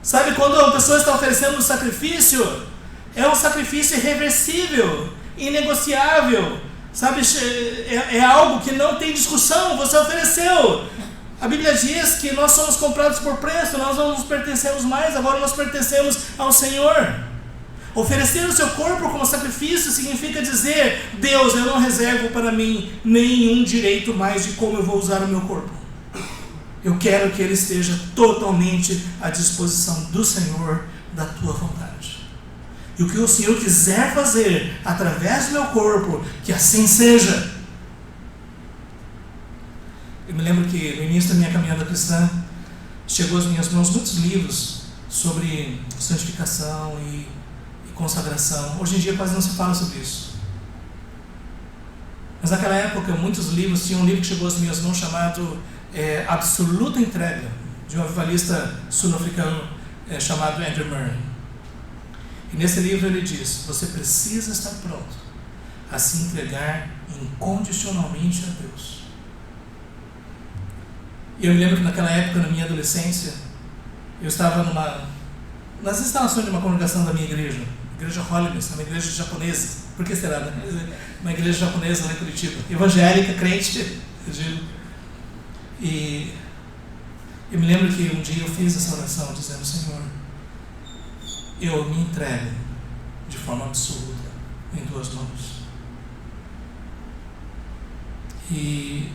Sabe, quando a pessoa está oferecendo um sacrifício, é um sacrifício irreversível, inegociável, sabe, é algo que não tem discussão, você ofereceu. A Bíblia diz que nós somos comprados por preço, nós não nos pertencemos mais, agora nós pertencemos ao Senhor. Oferecer o seu corpo como sacrifício significa dizer, Deus, eu não reservo para mim nenhum direito mais de como eu vou usar o meu corpo. Eu quero que ele esteja totalmente à disposição do Senhor, da tua vontade. E o que o Senhor quiser fazer através do meu corpo, que assim seja. Eu me lembro que no início da minha caminhada cristã, chegou às minhas mãos muitos livros sobre santificação e consagração. Hoje em dia quase não se fala sobre isso. Mas naquela época, muitos livros, tinha um livro que chegou às minhas mãos chamado Absoluta Entrega, de um avivalista sul-africano chamado Andrew Murray. E nesse livro ele diz, você precisa estar pronto a se entregar incondicionalmente a Deus. E eu me lembro que naquela época, na minha adolescência, eu estava nas instalações de uma congregação da minha igreja Holiness, uma igreja japonesa. Por que será, né? Uma igreja japonesa lá em Curitiba, evangélica, crente, eu digo. E eu me lembro que um dia eu fiz essa oração dizendo, Senhor, eu me entrego de forma absoluta em tuas mãos. E,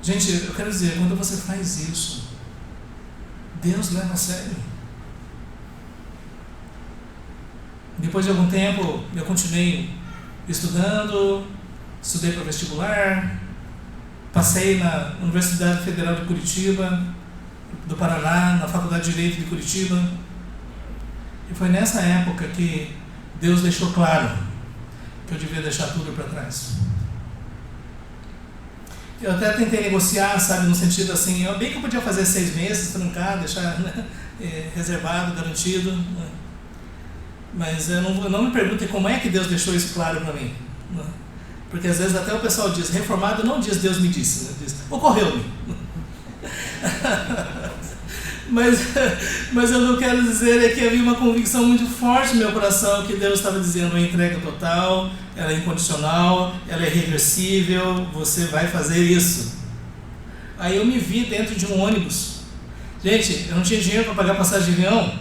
gente, eu quero dizer, quando você faz isso, Deus leva a sério. Depois de algum tempo, eu continuei estudando, estudei para vestibular, passei na Universidade Federal de Curitiba, do Paraná, na Faculdade de Direito de Curitiba. E foi nessa época que Deus deixou claro que eu devia deixar tudo para trás. Eu até tentei negociar, sabe, no sentido assim, bem que eu podia fazer 6 meses, trancar, deixar, né, reservado, garantido, né? Mas eu não me perguntem como é que Deus deixou isso claro para mim, né? Porque às vezes até o pessoal diz, reformado não diz Deus me disse, né? Diz, ocorreu-me. Mas eu não quero dizer é que havia uma convicção muito forte no meu coração que Deus estava dizendo, uma entrega total, ela é incondicional, ela é irreversível, você vai fazer isso. Aí eu me vi dentro de um ônibus. Gente, eu não tinha dinheiro para pagar passagem de avião.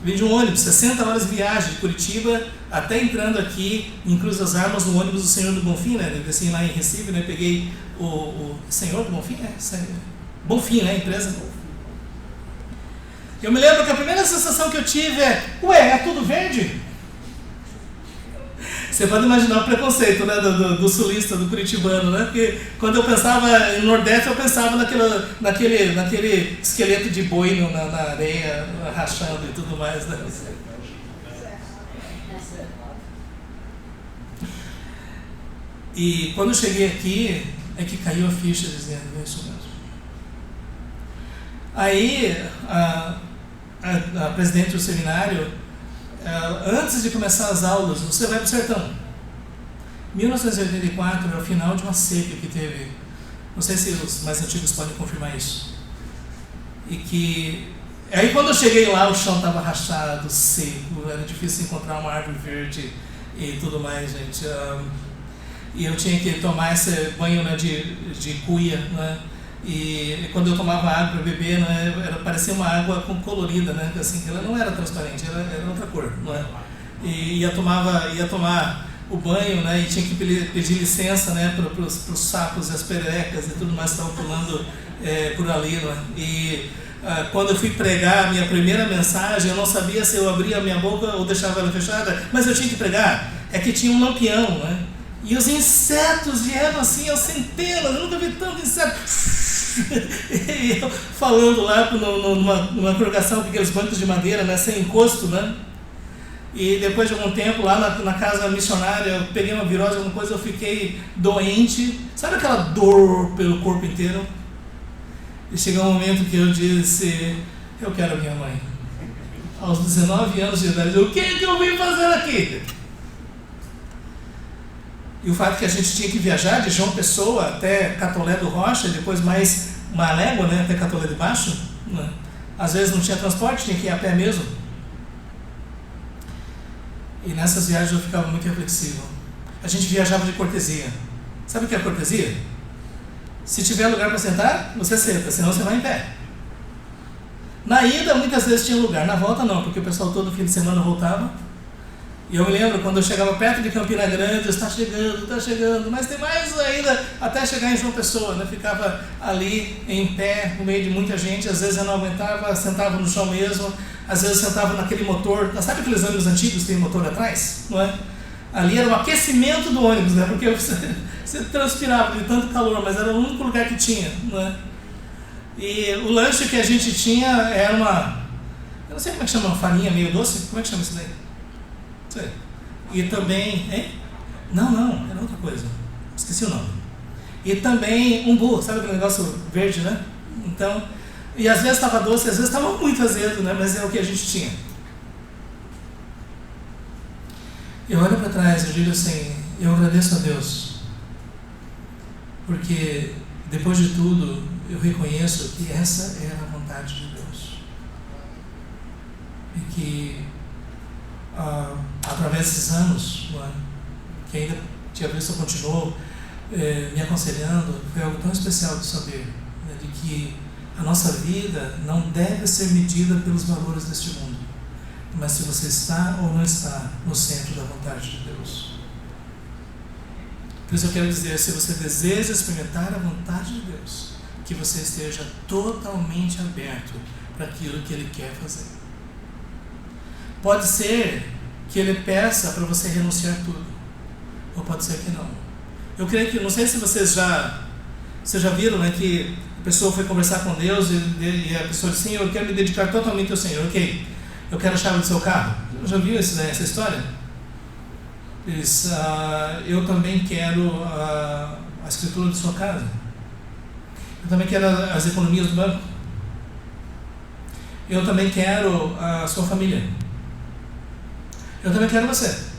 Vim de um ônibus, 60 horas de viagem de Curitiba, até entrando aqui em Cruz das Armas, no ônibus do Senhor do Bonfim, né? Eu desci lá em Recife, né? Peguei o Senhor do Bonfim, Bonfim, né? Empresa. Eu me lembro que a primeira sensação que eu tive é tudo verde? Você pode imaginar o preconceito, né, do sulista, do curitibano, né? Porque quando eu pensava em Nordeste, eu pensava naquele esqueleto de boi na areia, rachando e tudo mais, né? E quando eu cheguei aqui, é que caiu a ficha dizendo, é isso mesmo. Aí, a presidente do seminário, antes de começar as aulas, você vai para o sertão. 1984 era o final de uma seca que teve, não sei se os mais antigos podem confirmar isso. E que, aí quando eu cheguei lá, o chão estava rachado, seco, era difícil encontrar uma árvore verde e tudo mais, gente. E eu tinha que tomar esse banho, né, de cuia, né? E quando eu tomava água para beber, né, parecia uma água colorida, né, assim, ela não era transparente, era outra cor, não é? E ia tomar o banho, né, e tinha que pedir licença, né, para os sapos e as perecas e tudo mais que estavam pulando por ali, né? E quando eu fui pregar a minha primeira mensagem, eu não sabia se eu abria a minha boca ou deixava ela fechada, mas eu tinha que pregar. É que tinha um lampião, né? E os insetos vieram assim aos centenas, eu nunca vi tanto inseto. E eu falando lá numa congregação com aqueles bancos de madeira, né, sem encosto, né? E depois de algum tempo, lá na casa missionária, eu peguei uma virose, alguma coisa, eu fiquei doente. Sabe aquela dor pelo corpo inteiro? E chegou um momento que eu disse, eu quero a minha mãe. Aos 19 anos de idade, o que eu vim fazer aqui? E o fato que a gente tinha que viajar de João Pessoa até Catolé do Rocha, depois mais uma légua, né, até Catolé de Baixo, né? Às vezes não tinha transporte, tinha que ir a pé mesmo. E nessas viagens eu ficava muito reflexivo. A gente viajava de cortesia. Sabe o que é cortesia? Se tiver lugar para sentar, você senta, senão você vai em pé. Na ida, muitas vezes tinha lugar, na volta não, porque o pessoal todo fim de semana voltava. E eu me lembro, quando eu chegava perto de Campina Grande, está chegando, mas tem mais ainda até chegar em João Pessoa, né? Ficava ali em pé, no meio de muita gente, às vezes eu não aguentava, sentava no chão mesmo, às vezes eu sentava naquele motor, sabe aqueles ônibus antigos que tem motor atrás? Não é? Ali era o aquecimento do ônibus, né? Porque você transpirava de tanto calor, mas era o único lugar que tinha, não é? E o lanche que a gente tinha era eu não sei como é que chama, uma farinha meio doce, como é que chama isso daí? Sei. E também, hein? Não, era outra coisa, esqueci o nome. E também umbu, sabe aquele negócio verde, né? Então, e às vezes estava doce, às vezes estava muito azedo, né? Mas é o que a gente tinha. Eu olho para trás, eu digo assim, eu agradeço a Deus, porque depois de tudo eu reconheço que essa era a vontade de Deus. E que através desses anos, que ainda Tia Brisa continuou me aconselhando, foi algo tão especial de saber, né, de que a nossa vida não deve ser medida pelos valores deste mundo, mas se você está ou não está no centro da vontade de Deus. Por isso eu quero dizer, se você deseja experimentar a vontade de Deus, que você esteja totalmente aberto para aquilo que Ele quer fazer. Pode ser que Ele peça para você renunciar tudo, ou pode ser que não. Eu creio que, não sei se vocês já viram, né, que a pessoa foi conversar com Deus e a pessoa disse, sim, eu quero me dedicar totalmente ao Senhor, ok, eu quero a chave do seu carro. Já viu essa história? Diz, eu também quero a escritura de sua casa, eu também quero as economias do banco, eu também quero a sua família, eu também quero você.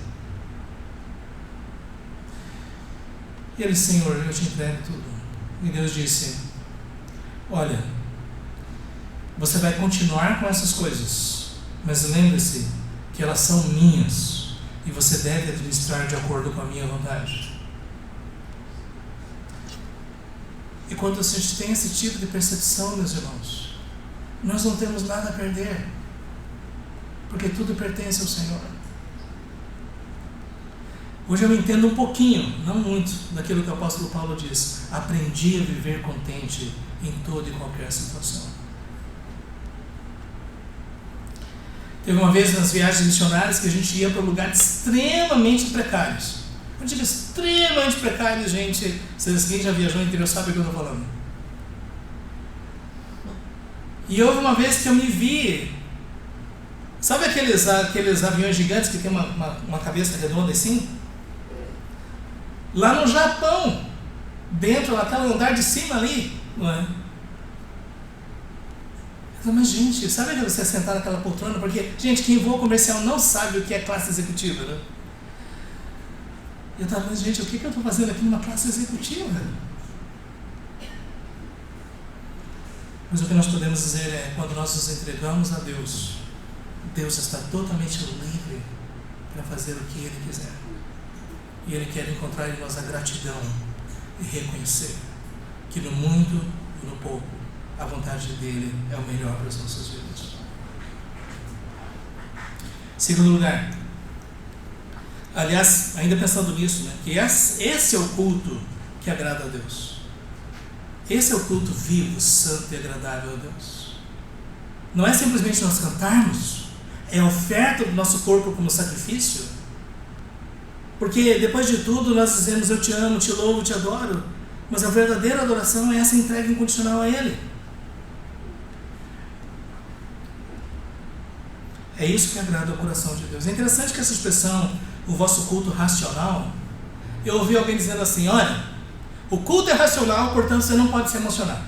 E ele, Senhor, eu te entrego tudo. E Deus disse, olha, você vai continuar com essas coisas, mas lembre-se que elas são minhas e você deve administrar de acordo com a minha vontade. E quando a gente tem esse tipo de percepção, meus irmãos, nós não temos nada a perder, porque tudo pertence ao Senhor. Hoje eu me entendo um pouquinho, não muito, daquilo que o apóstolo Paulo diz. Aprendi a viver contente em toda e qualquer situação. Teve uma vez nas viagens missionárias que a gente ia para lugares extremamente precários. Eu digo extremamente precários, gente. Quem já viajou no interior sabe o que eu estou falando. E houve uma vez que eu me vi. Sabe aqueles aviões gigantes que tem uma cabeça redonda assim? Lá no Japão, dentro, naquele andar de cima ali, não é? Mas gente, sabe que você sentar naquela poltrona? Porque, gente, quem voa comercial não sabe o que é classe executiva, né? Eu estava pensando, gente, o que eu estou fazendo aqui numa classe executiva? Mas o que nós podemos dizer é, quando nós nos entregamos a Deus, Deus está totalmente livre para fazer o que Ele quiser. E Ele quer encontrar em nós a gratidão e reconhecer que no muito e no pouco, a vontade dEle é o melhor para as nossas vidas. Segundo lugar, aliás, ainda pensando nisso, né, que esse é o culto que agrada a Deus. Esse é o culto vivo, santo e agradável a Deus. não é simplesmente nós cantarmos, é a oferta do nosso corpo como sacrifício. Porque depois de tudo nós dizemos: eu te amo, te louvo, te adoro. Mas a verdadeira adoração é essa entrega incondicional a Ele. É isso que agrada ao coração de Deus. É interessante que essa expressão, o vosso culto racional, eu ouvi alguém dizendo assim: olha, o culto é racional, portanto você não pode se emocionar.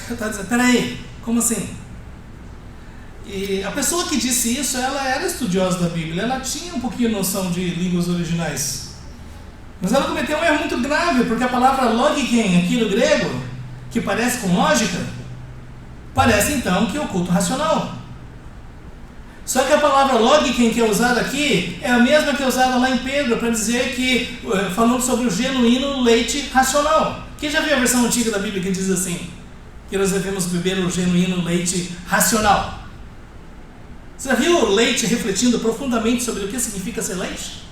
Eu estava dizendo: peraí, como assim? E a pessoa que disse isso, ela era estudiosa da Bíblia, ela tinha um pouquinho de noção de línguas originais. Mas ela cometeu um erro muito grave, porque a palavra logiken aqui no grego, que parece com lógica, parece então que é o culto racional. Só que a palavra logiken que é usada aqui é a mesma que é usada lá em Pedro, para dizer que, falando sobre o genuíno leite racional. Quem já viu a versão antiga da Bíblia que diz assim, que nós devemos beber o genuíno leite racional? Você já viu o leite refletindo profundamente sobre o que significa ser leite?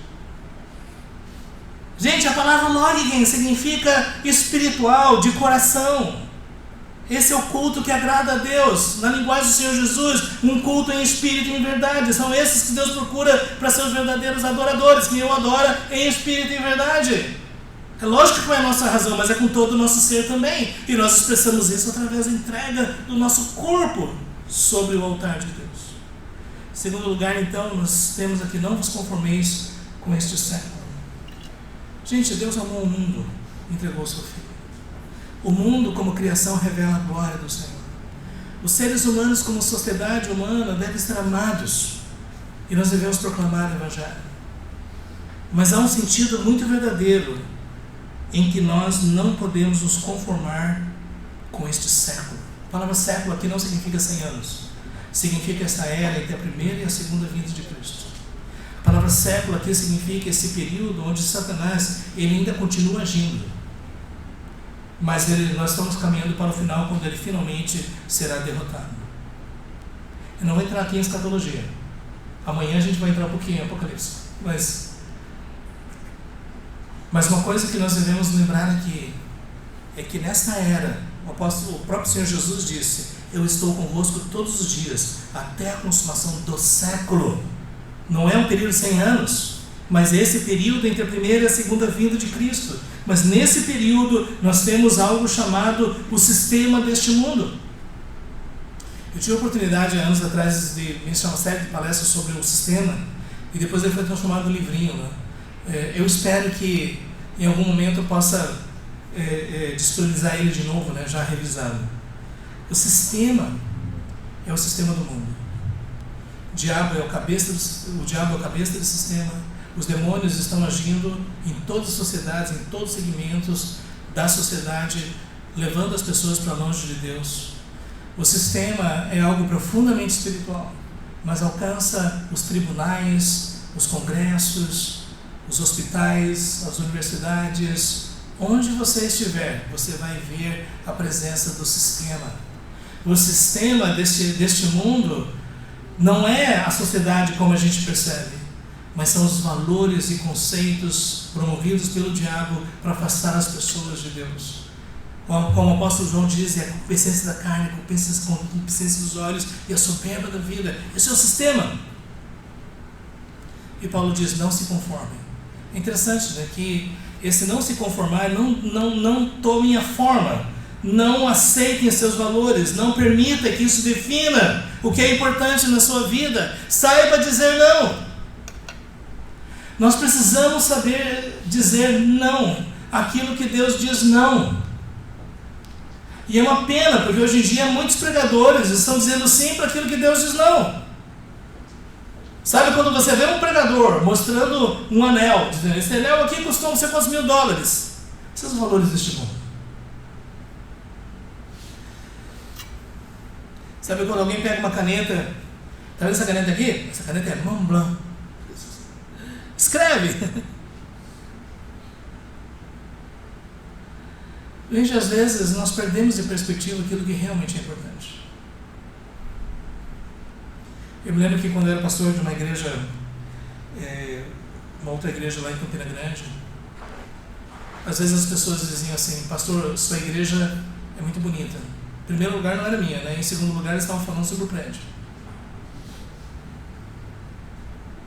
Gente, a palavra logiken significa espiritual, de coração. Esse é o culto que agrada a Deus, na linguagem do Senhor Jesus, um culto em espírito e em verdade. São esses que Deus procura para seus verdadeiros adoradores, que o adora em espírito e em verdade. É lógico que não é a nossa razão, mas é com todo o nosso ser também. E nós expressamos isso através da entrega do nosso corpo sobre o altar de Deus. Em segundo lugar, então, nós temos aqui: não vos conformeis com este século. Gente, Deus amou o mundo, entregou o seu Filho. O mundo como criação revela a glória do Senhor. Os seres humanos como sociedade humana devem ser amados, e nós devemos proclamar o Evangelho. Mas há um sentido muito verdadeiro em que nós não podemos nos conformar com este século. A palavra século aqui não significa 100 anos. Significa esta era entre a primeira e a segunda vinda de Cristo. A palavra século aqui significa esse período onde Satanás ele ainda continua agindo. Mas nós estamos caminhando para o final, quando ele finalmente será derrotado. Eu não vou entrar aqui em escatologia. Amanhã a gente vai entrar um pouquinho em Apocalipse. Mas uma coisa que nós devemos lembrar aqui é que nesta era, o próprio Senhor Jesus disse: eu estou convosco todos os dias, até a consumação do século. Não é um período de 100 anos, mas esse período entre a primeira e a segunda vinda de Cristo. Mas nesse período nós temos algo chamado o sistema deste mundo. Eu tive a oportunidade há anos atrás de ministrar uma série de palestras sobre o sistema, e depois ele foi transformado em livrinho, né? Eu espero que em algum momento eu possa disponibilizar ele de novo, né, já revisado. O sistema é o sistema do mundo. O diabo é o cabeça do sistema. Os demônios estão agindo em todas as sociedades, em todos os segmentos da sociedade, levando as pessoas para longe de Deus. O sistema é algo profundamente espiritual, mas alcança os tribunais, os congressos, os hospitais, as universidades. Onde você estiver, você vai ver a presença do sistema. O sistema deste mundo não é a sociedade como a gente percebe, mas são os valores e conceitos promovidos pelo diabo para afastar as pessoas de Deus. Como o apóstolo João diz, é a concupiscência da carne, a concupiscência dos olhos e a soberba da vida. Esse é o sistema. E Paulo diz: não se conformem. É interessante, né, que esse não se conformar não tome a forma, não aceitem seus valores, não permita que isso defina o que é importante na sua vida. Saiba dizer não. Nós precisamos saber dizer não àquilo que Deus diz não. E é uma pena, porque hoje em dia muitos pregadores estão dizendo sim para aquilo que Deus diz não. Sabe quando você vê um pregador mostrando um anel, dizendo: esse anel aqui custou não sei quantos $1.000. Esses são os valores deste mundo. Sabe quando alguém pega uma caneta, tá vendo essa caneta aqui? Essa caneta é Mont Blanc. Escreve. Gente, às vezes nós perdemos de perspectiva aquilo que realmente é importante. Eu me lembro que quando eu era pastor de uma igreja, uma outra igreja lá em Campina Grande, às vezes as pessoas diziam assim: pastor, sua igreja é muito bonita, Em primeiro lugar, não era minha, né? Em segundo lugar, eles estavam falando sobre o prédio.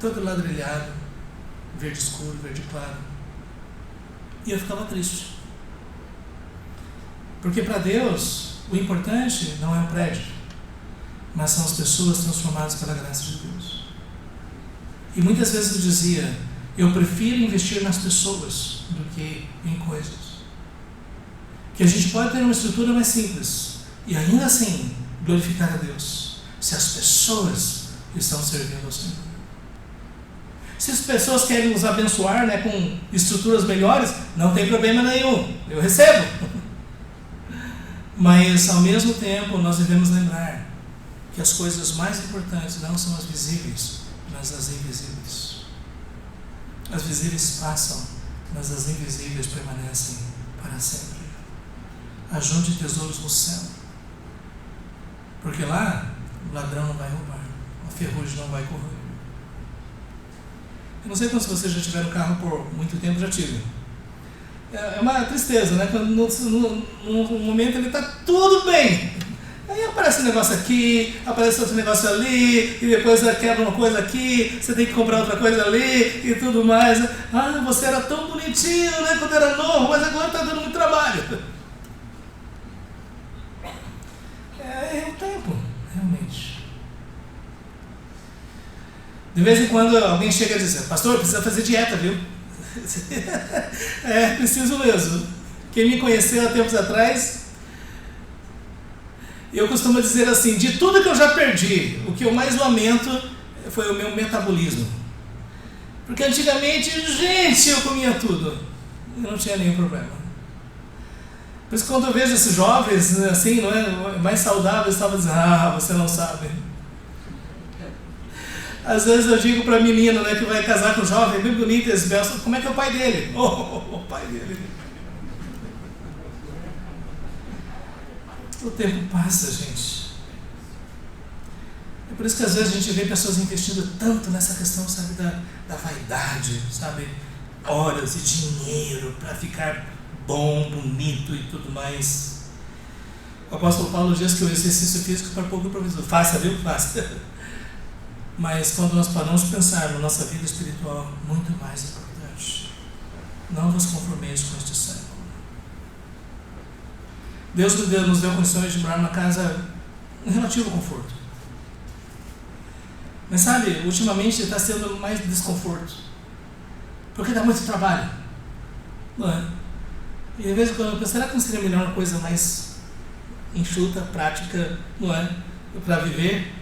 Todo ladrilhado, verde escuro, verde claro. E eu ficava triste. Porque para Deus, o importante não é o prédio, mas são as pessoas transformadas pela graça de Deus. E muitas vezes eu dizia, eu prefiro investir nas pessoas do que em coisas. Que a gente pode ter uma estrutura mais simples e ainda assim glorificar a Deus, se as pessoas estão servindo ao Senhor. Se as pessoas querem nos abençoar, né, com estruturas melhores, não tem problema nenhum, eu recebo. Mas ao mesmo tempo nós devemos lembrar que as coisas mais importantes não são as visíveis, mas as invisíveis. As visíveis passam, mas as invisíveis permanecem para sempre. Ajunte tesouros no céu, porque lá o ladrão não vai roubar, a ferrugem não vai corroer. Eu não sei quando vocês já tiveram carro por muito tempo, já tive. É uma tristeza, né? Quando no momento ele está tudo bem. Aí aparece um negócio aqui, aparece outro negócio ali, e depois quebra uma coisa aqui, você tem que comprar outra coisa ali e tudo mais. Ah, você era tão bonitinho, né, quando era novo, mas agora está dando muito trabalho. É o tempo, realmente. De vez em quando alguém chega a dizer, pastor, precisa fazer dieta, viu? É, preciso mesmo. Quem me conheceu há tempos atrás, eu costumo dizer assim, de tudo que eu já perdi, o que eu mais lamento foi o meu metabolismo. Porque antigamente, gente, eu comia tudo. Eu não tinha nenhum problema. Por isso quando eu vejo esses jovens, assim, não é, mais saudáveis, eu estava dizendo, ah, você não sabe. Às vezes eu digo para a menina, né, que vai casar com um jovem, bem bonito esse belos, como é que é o pai dele? O pai dele. O tempo passa, gente. É por isso que às vezes a gente vê pessoas investindo tanto nessa questão, sabe, da vaidade, sabe? Horas e dinheiro para ficar bom, bonito e tudo mais. O apóstolo Paulo diz que o exercício físico para pouco provisor. Faça, viu? Faça. Mas quando nós paramos de pensar na nossa vida espiritual, muito mais importante. Não vos conformeis com este século. Deus nos deu condições de morar numa casa em relativo conforto. Mas sabe, ultimamente está sendo mais desconforto. Porque dá muito trabalho. Não é? E às vezes quando eu penso, será que não seria melhor uma coisa mais enxuta, prática, não é? Para viver?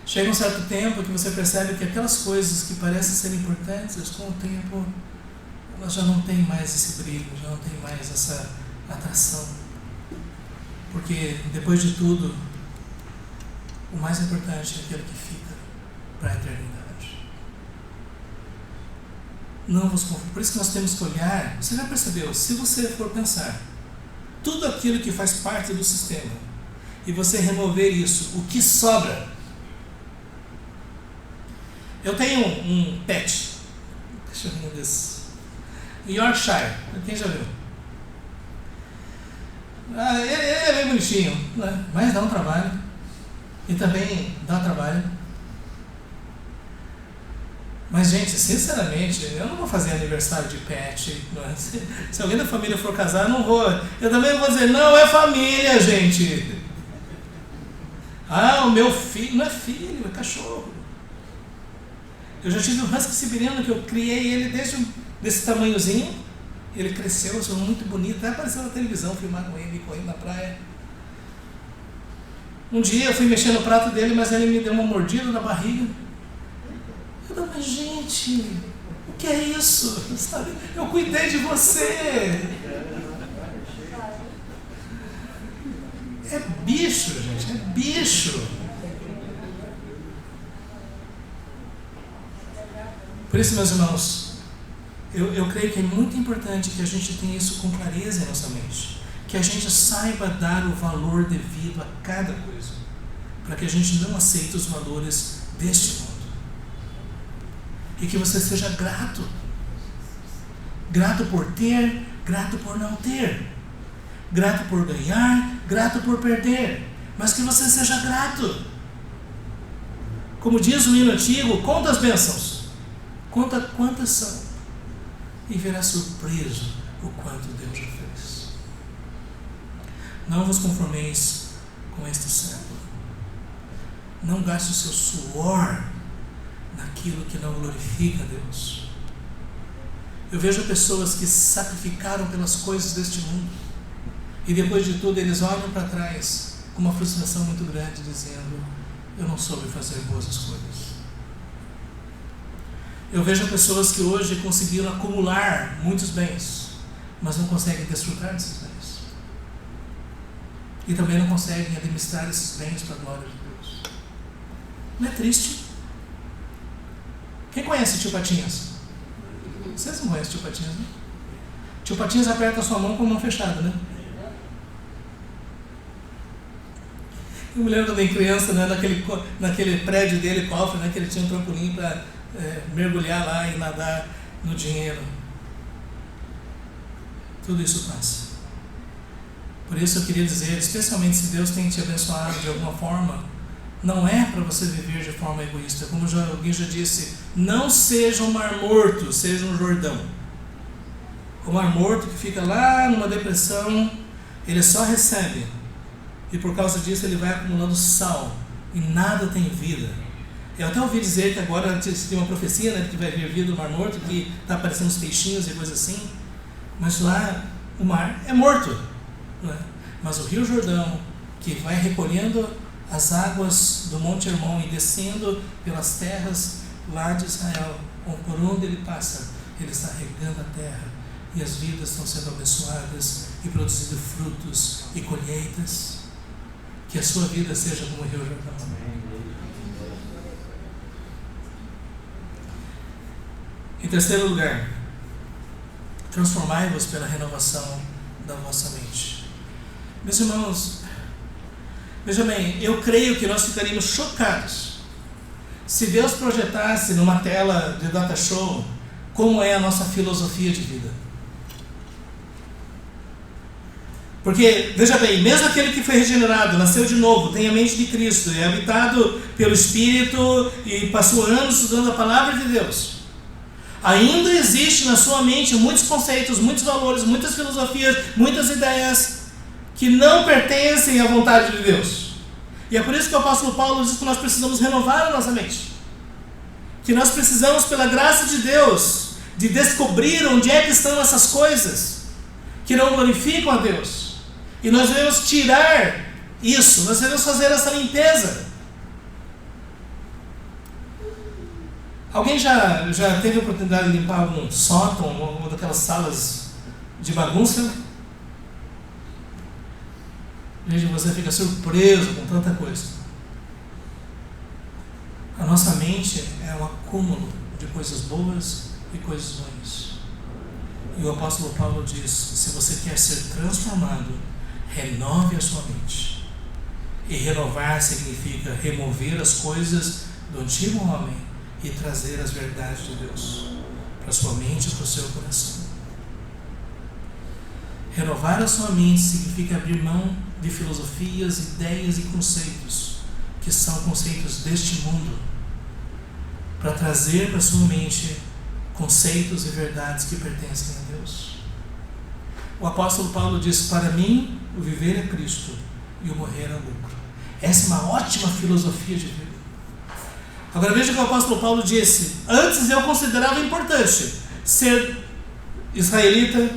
Chega um certo tempo que você percebe que aquelas coisas que parecem ser importantes, com o tempo, elas já não têm mais esse brilho, já não têm mais essa atração. Porque, depois de tudo, o mais importante é aquilo que fica para a eternidade. Não vos confundir. Por isso que nós temos que olhar, você já percebeu, se você for pensar, tudo aquilo que faz parte do sistema, e você remover isso, o que sobra? Eu tenho um pet, um cachorrinho desse, Yorkshire, quem já viu? Ele é bem bonitinho, né? Mas dá um trabalho, e também dá trabalho. Mas, gente, sinceramente, eu não vou fazer aniversário de pet, não é? Se alguém da família for casar, eu não vou, eu também não vou dizer, não, é família, gente. Ah, o meu filho, não é filho, é cachorro. Eu já tive um husky siberiano que eu criei ele desde desse tamanhozinho. Ele cresceu, sou muito bonito, até apareceu na televisão, filmando ele correndo na praia. Um dia eu fui mexer no prato dele, mas ele me deu uma mordida na barriga. Eu falei, mas gente, o que é isso? Sabe? Eu cuidei de você. É bicho, gente, é bicho. Por isso, meus irmãos, eu creio que é muito importante que a gente tenha isso com clareza em nossa mente. Que a gente saiba dar o valor devido a cada coisa. Para que a gente não aceite os valores deste mundo. E que você seja grato. Grato por ter, grato por não ter. grato por ganhar, grato por perder, mas que você seja grato. Como diz o hino antigo, conta as bênçãos, conta quantas são, e verá surpreso o quanto Deus já fez. Não vos conformeis com este século. Não gaste o seu suor naquilo que não glorifica a Deus. Eu vejo pessoas que sacrificaram pelas coisas deste mundo, e depois de tudo eles olham para trás com uma frustração muito grande, dizendo: eu não soube fazer boas escolhas. Eu vejo pessoas que hoje conseguiram acumular muitos bens, mas não conseguem desfrutar desses bens. E também não conseguem administrar esses bens para a glória de Deus. Não é triste? Quem conhece Tio Patinhas? Vocês não conhecem Tio Patinhas, né? Tio Patinhas aperta a sua mão com a mão fechada, né? Eu me lembro também criança, né, naquele prédio dele, cofre, né, que ele tinha um trampolim para mergulhar lá e nadar no dinheiro. Tudo isso passa. Por isso eu queria dizer, especialmente se Deus tem te abençoado de alguma forma, não é para você viver de forma egoísta. Como alguém já disse, não seja um mar morto, seja um Jordão. O mar morto que fica lá numa depressão, ele só recebe. E por causa disso ele vai acumulando sal e nada tem vida. Eu até ouvi dizer que agora tem uma profecia, né, que vai vir vida do mar morto, que está aparecendo os peixinhos e coisas assim. Mas lá o mar é morto, não é? Mas o Rio Jordão, que vai recolhendo as águas do Monte Hermon e descendo pelas terras lá de Israel, por onde ele passa, ele está regando a terra e as vidas estão sendo abençoadas e produzindo frutos e colheitas. Que a sua vida seja como o Rio Jordão. Em terceiro lugar, transformai-vos pela renovação da vossa mente. Meus irmãos, veja bem, eu creio que nós ficaríamos chocados se Deus projetasse numa tela de data show como é a nossa filosofia de vida. Porque, veja bem, mesmo aquele que foi regenerado, nasceu de novo, tem a mente de Cristo, é habitado pelo Espírito e passou anos estudando a palavra de Deus, ainda existe na sua mente muitos conceitos, muitos valores, muitas filosofias, muitas ideias que não pertencem à vontade de Deus. E é por isso que o apóstolo Paulo diz que nós precisamos renovar a nossa mente. Que nós precisamos, pela graça de Deus, de descobrir onde é que estão essas coisas que não glorificam a Deus. E nós devemos tirar isso, nós devemos fazer essa limpeza. Alguém já teve a oportunidade de limpar algum sótão, uma daquelas salas de bagunça? Veja, você fica surpreso com tanta coisa. A nossa mente é um acúmulo de coisas boas e coisas ruins. E o apóstolo Paulo diz: se você quer ser transformado, renove a sua mente. E renovar significa remover as coisas do antigo homem e trazer as verdades de Deus para a sua mente e para o seu coração. Renovar a sua mente significa abrir mão de filosofias, ideias e conceitos que são conceitos deste mundo, para trazer para a sua mente conceitos e verdades que pertencem a Deus. O apóstolo Paulo diz: para mim o viver é Cristo e o morrer é lucro. Essa é uma ótima filosofia de vida. Agora veja que o apóstolo Paulo disse: antes eu considerava importante ser israelita,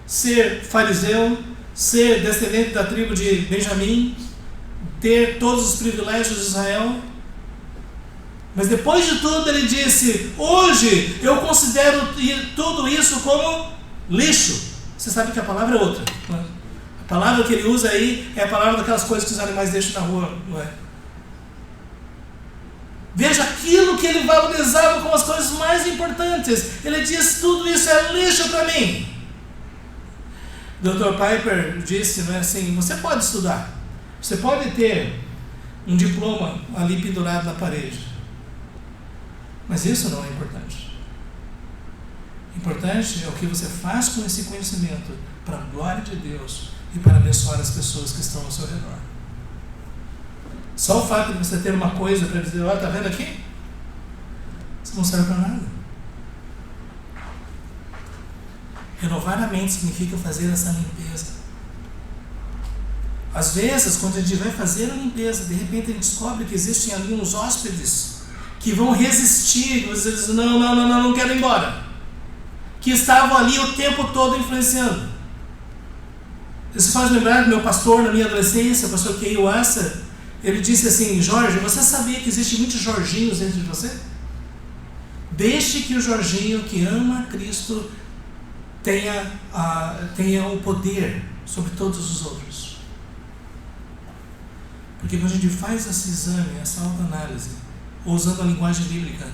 ser fariseu, ser descendente da tribo de Benjamim, ter todos os privilégios de Israel. Mas depois de tudo ele disse: hoje eu considero tudo isso como lixo. Você sabe que a palavra é outra, não é? A palavra que ele usa aí é a palavra daquelas coisas que os animais deixam na rua, não é? Veja aquilo que ele valorizava como as coisas mais importantes. Ele diz: tudo isso é lixo para mim. Dr. Piper disse, não é assim, você pode estudar, você pode ter um diploma ali pendurado na parede, mas isso não é importante. Importante é o que você faz com esse conhecimento para a glória de Deus e para abençoar as pessoas que estão ao seu redor. Só o fato de você ter uma coisa para dizer, ó, está vendo aqui? Isso não serve para nada. Renovar a mente significa fazer essa limpeza. Às vezes, quando a gente vai fazer a limpeza, de repente a gente descobre que existem ali uns hóspedes que vão resistir, que você diz, não quero ir embora. Que estavam ali o tempo todo influenciando. Isso faz lembrar do meu pastor na minha adolescência, o pastor Keio Assa. Ele disse assim, Jorge, você sabia que existem muitos Jorginhos dentro de você? Deixe que o Jorginho que ama Cristo tenha o poder sobre todos os outros. Porque quando a gente faz esse exame, essa autoanálise, usando a linguagem bíblica,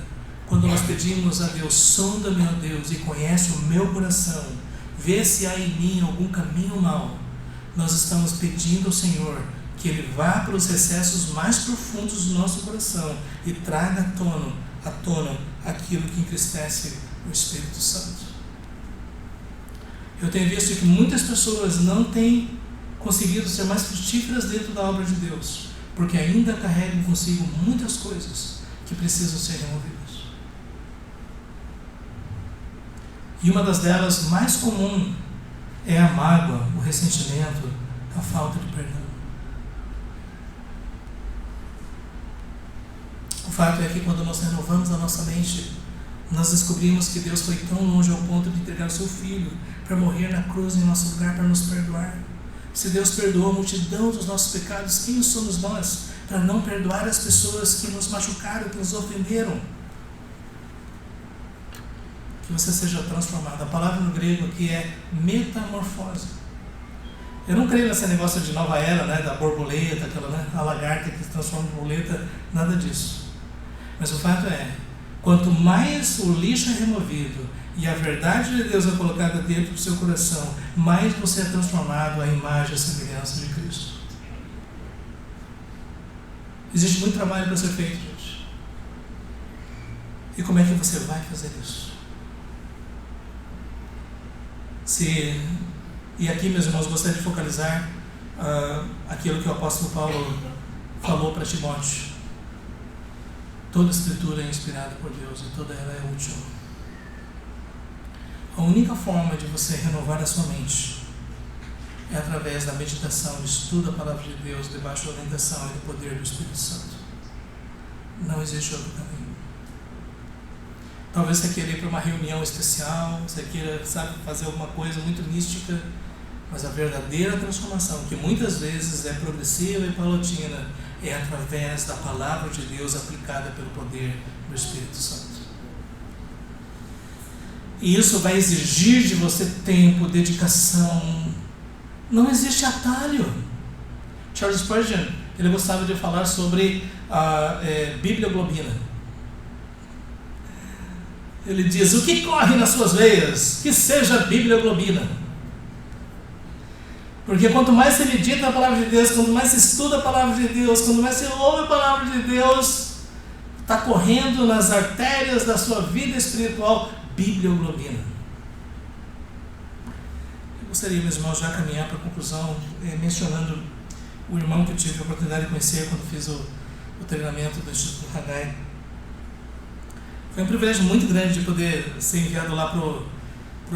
quando nós pedimos a Deus, sonda-me, ó Deus, e conhece o meu coração, vê se há em mim algum caminho mau, nós estamos pedindo ao Senhor que Ele vá para os recessos mais profundos do nosso coração e traga à tona aquilo que entristece o Espírito Santo. Eu tenho visto que muitas pessoas não têm conseguido ser mais frutíferas dentro da obra de Deus, porque ainda carregam consigo muitas coisas que precisam ser removidas. E uma das delas mais comum é a mágoa, o ressentimento, a falta de perdão. O fato é que quando nós renovamos a nossa mente, nós descobrimos que Deus foi tão longe ao ponto de entregar o seu Filho para morrer na cruz em nosso lugar, para nos perdoar. Se Deus perdoou a multidão dos nossos pecados, quem somos nós para não perdoar as pessoas que nos machucaram, que nos ofenderam? Que você seja transformado. A palavra no grego aqui é metamorfose. Eu não creio nesse negócio de nova era, né, da borboleta, a lagarta que se transforma em borboleta, nada disso. Mas o fato é, quanto mais o lixo é removido e a verdade de Deus é colocada dentro do seu coração, mais você é transformado à imagem e semelhança de Cristo. Existe muito trabalho para ser feito, gente. E como é que você vai fazer isso? E aqui, meus irmãos, gostaria de focalizar aquilo que o apóstolo Paulo falou para Timóteo. Toda escritura é inspirada por Deus e toda ela é útil. A única forma de você renovar a sua mente é através da meditação, do estudo da palavra de Deus, debaixo da orientação e do poder do Espírito Santo. Não existe outro caminho. Talvez você queira ir para uma reunião especial, você queira, fazer alguma coisa muito mística, mas a verdadeira transformação, que muitas vezes é progressiva e paulatina, é através da palavra de Deus aplicada pelo poder do Espírito Santo. E isso vai exigir de você tempo, dedicação. Não existe atalho. Charles Spurgeon, ele gostava de falar sobre a biblioglobina. Ele diz, o que corre nas suas veias? Que seja biblioglobina. Porque quanto mais você medita a palavra de Deus, quanto mais você estuda a palavra de Deus, quanto mais você ouve a palavra de Deus, está correndo nas artérias da sua vida espiritual biblioglobina. Eu gostaria, meus irmãos, já caminhar para a conclusão, mencionando o irmão que eu tive a oportunidade de conhecer quando fiz o treinamento do Instituto Haggai. Foi um privilégio muito grande de poder ser enviado lá para o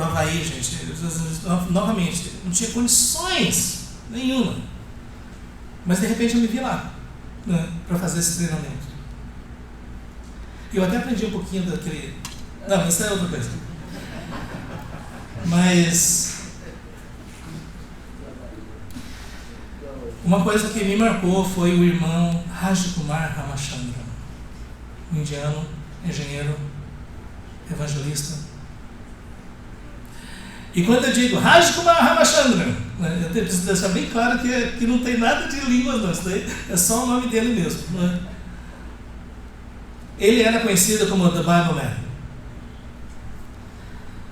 Havaí, gente. Novamente, não tinha condições nenhuma. Mas de repente eu me vi lá, né, para fazer esse treinamento. E eu até aprendi um pouquinho daquele... Não, isso é outra coisa. Mas uma coisa que me marcou foi o irmão Rajikumar Ramachandran, um indiano, engenheiro, evangelista. E quando eu digo Rajikumar Ramachandran, eu preciso deixar bem claro que não tem nada de línguas, não. Isso daí é só o nome dele mesmo. Né? Ele era conhecido como The Bible Man.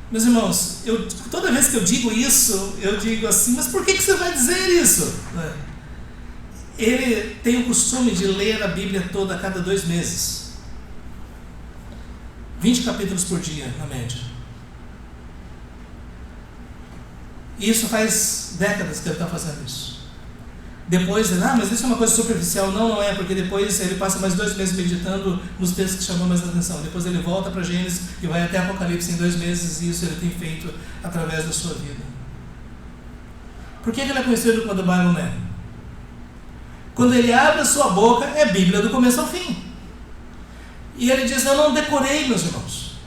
Meus irmãos, toda vez que eu digo isso, eu digo assim, mas por que você vai dizer isso? Ele tem o costume de ler a Bíblia toda a cada 2 meses. 20 capítulos por dia, na média. E isso faz décadas que ele está fazendo isso. Depois, mas isso é uma coisa superficial. Não é, porque depois ele passa mais 2 meses meditando nos textos que chamam mais atenção. Depois ele volta para Gênesis e vai até Apocalipse em 2 meses, e isso ele tem feito através da sua vida. Por que ele é conhecido como The Bible Man? Quando ele abre a sua boca, é Bíblia do começo ao fim. E ele diz: eu não decorei, meus irmãos.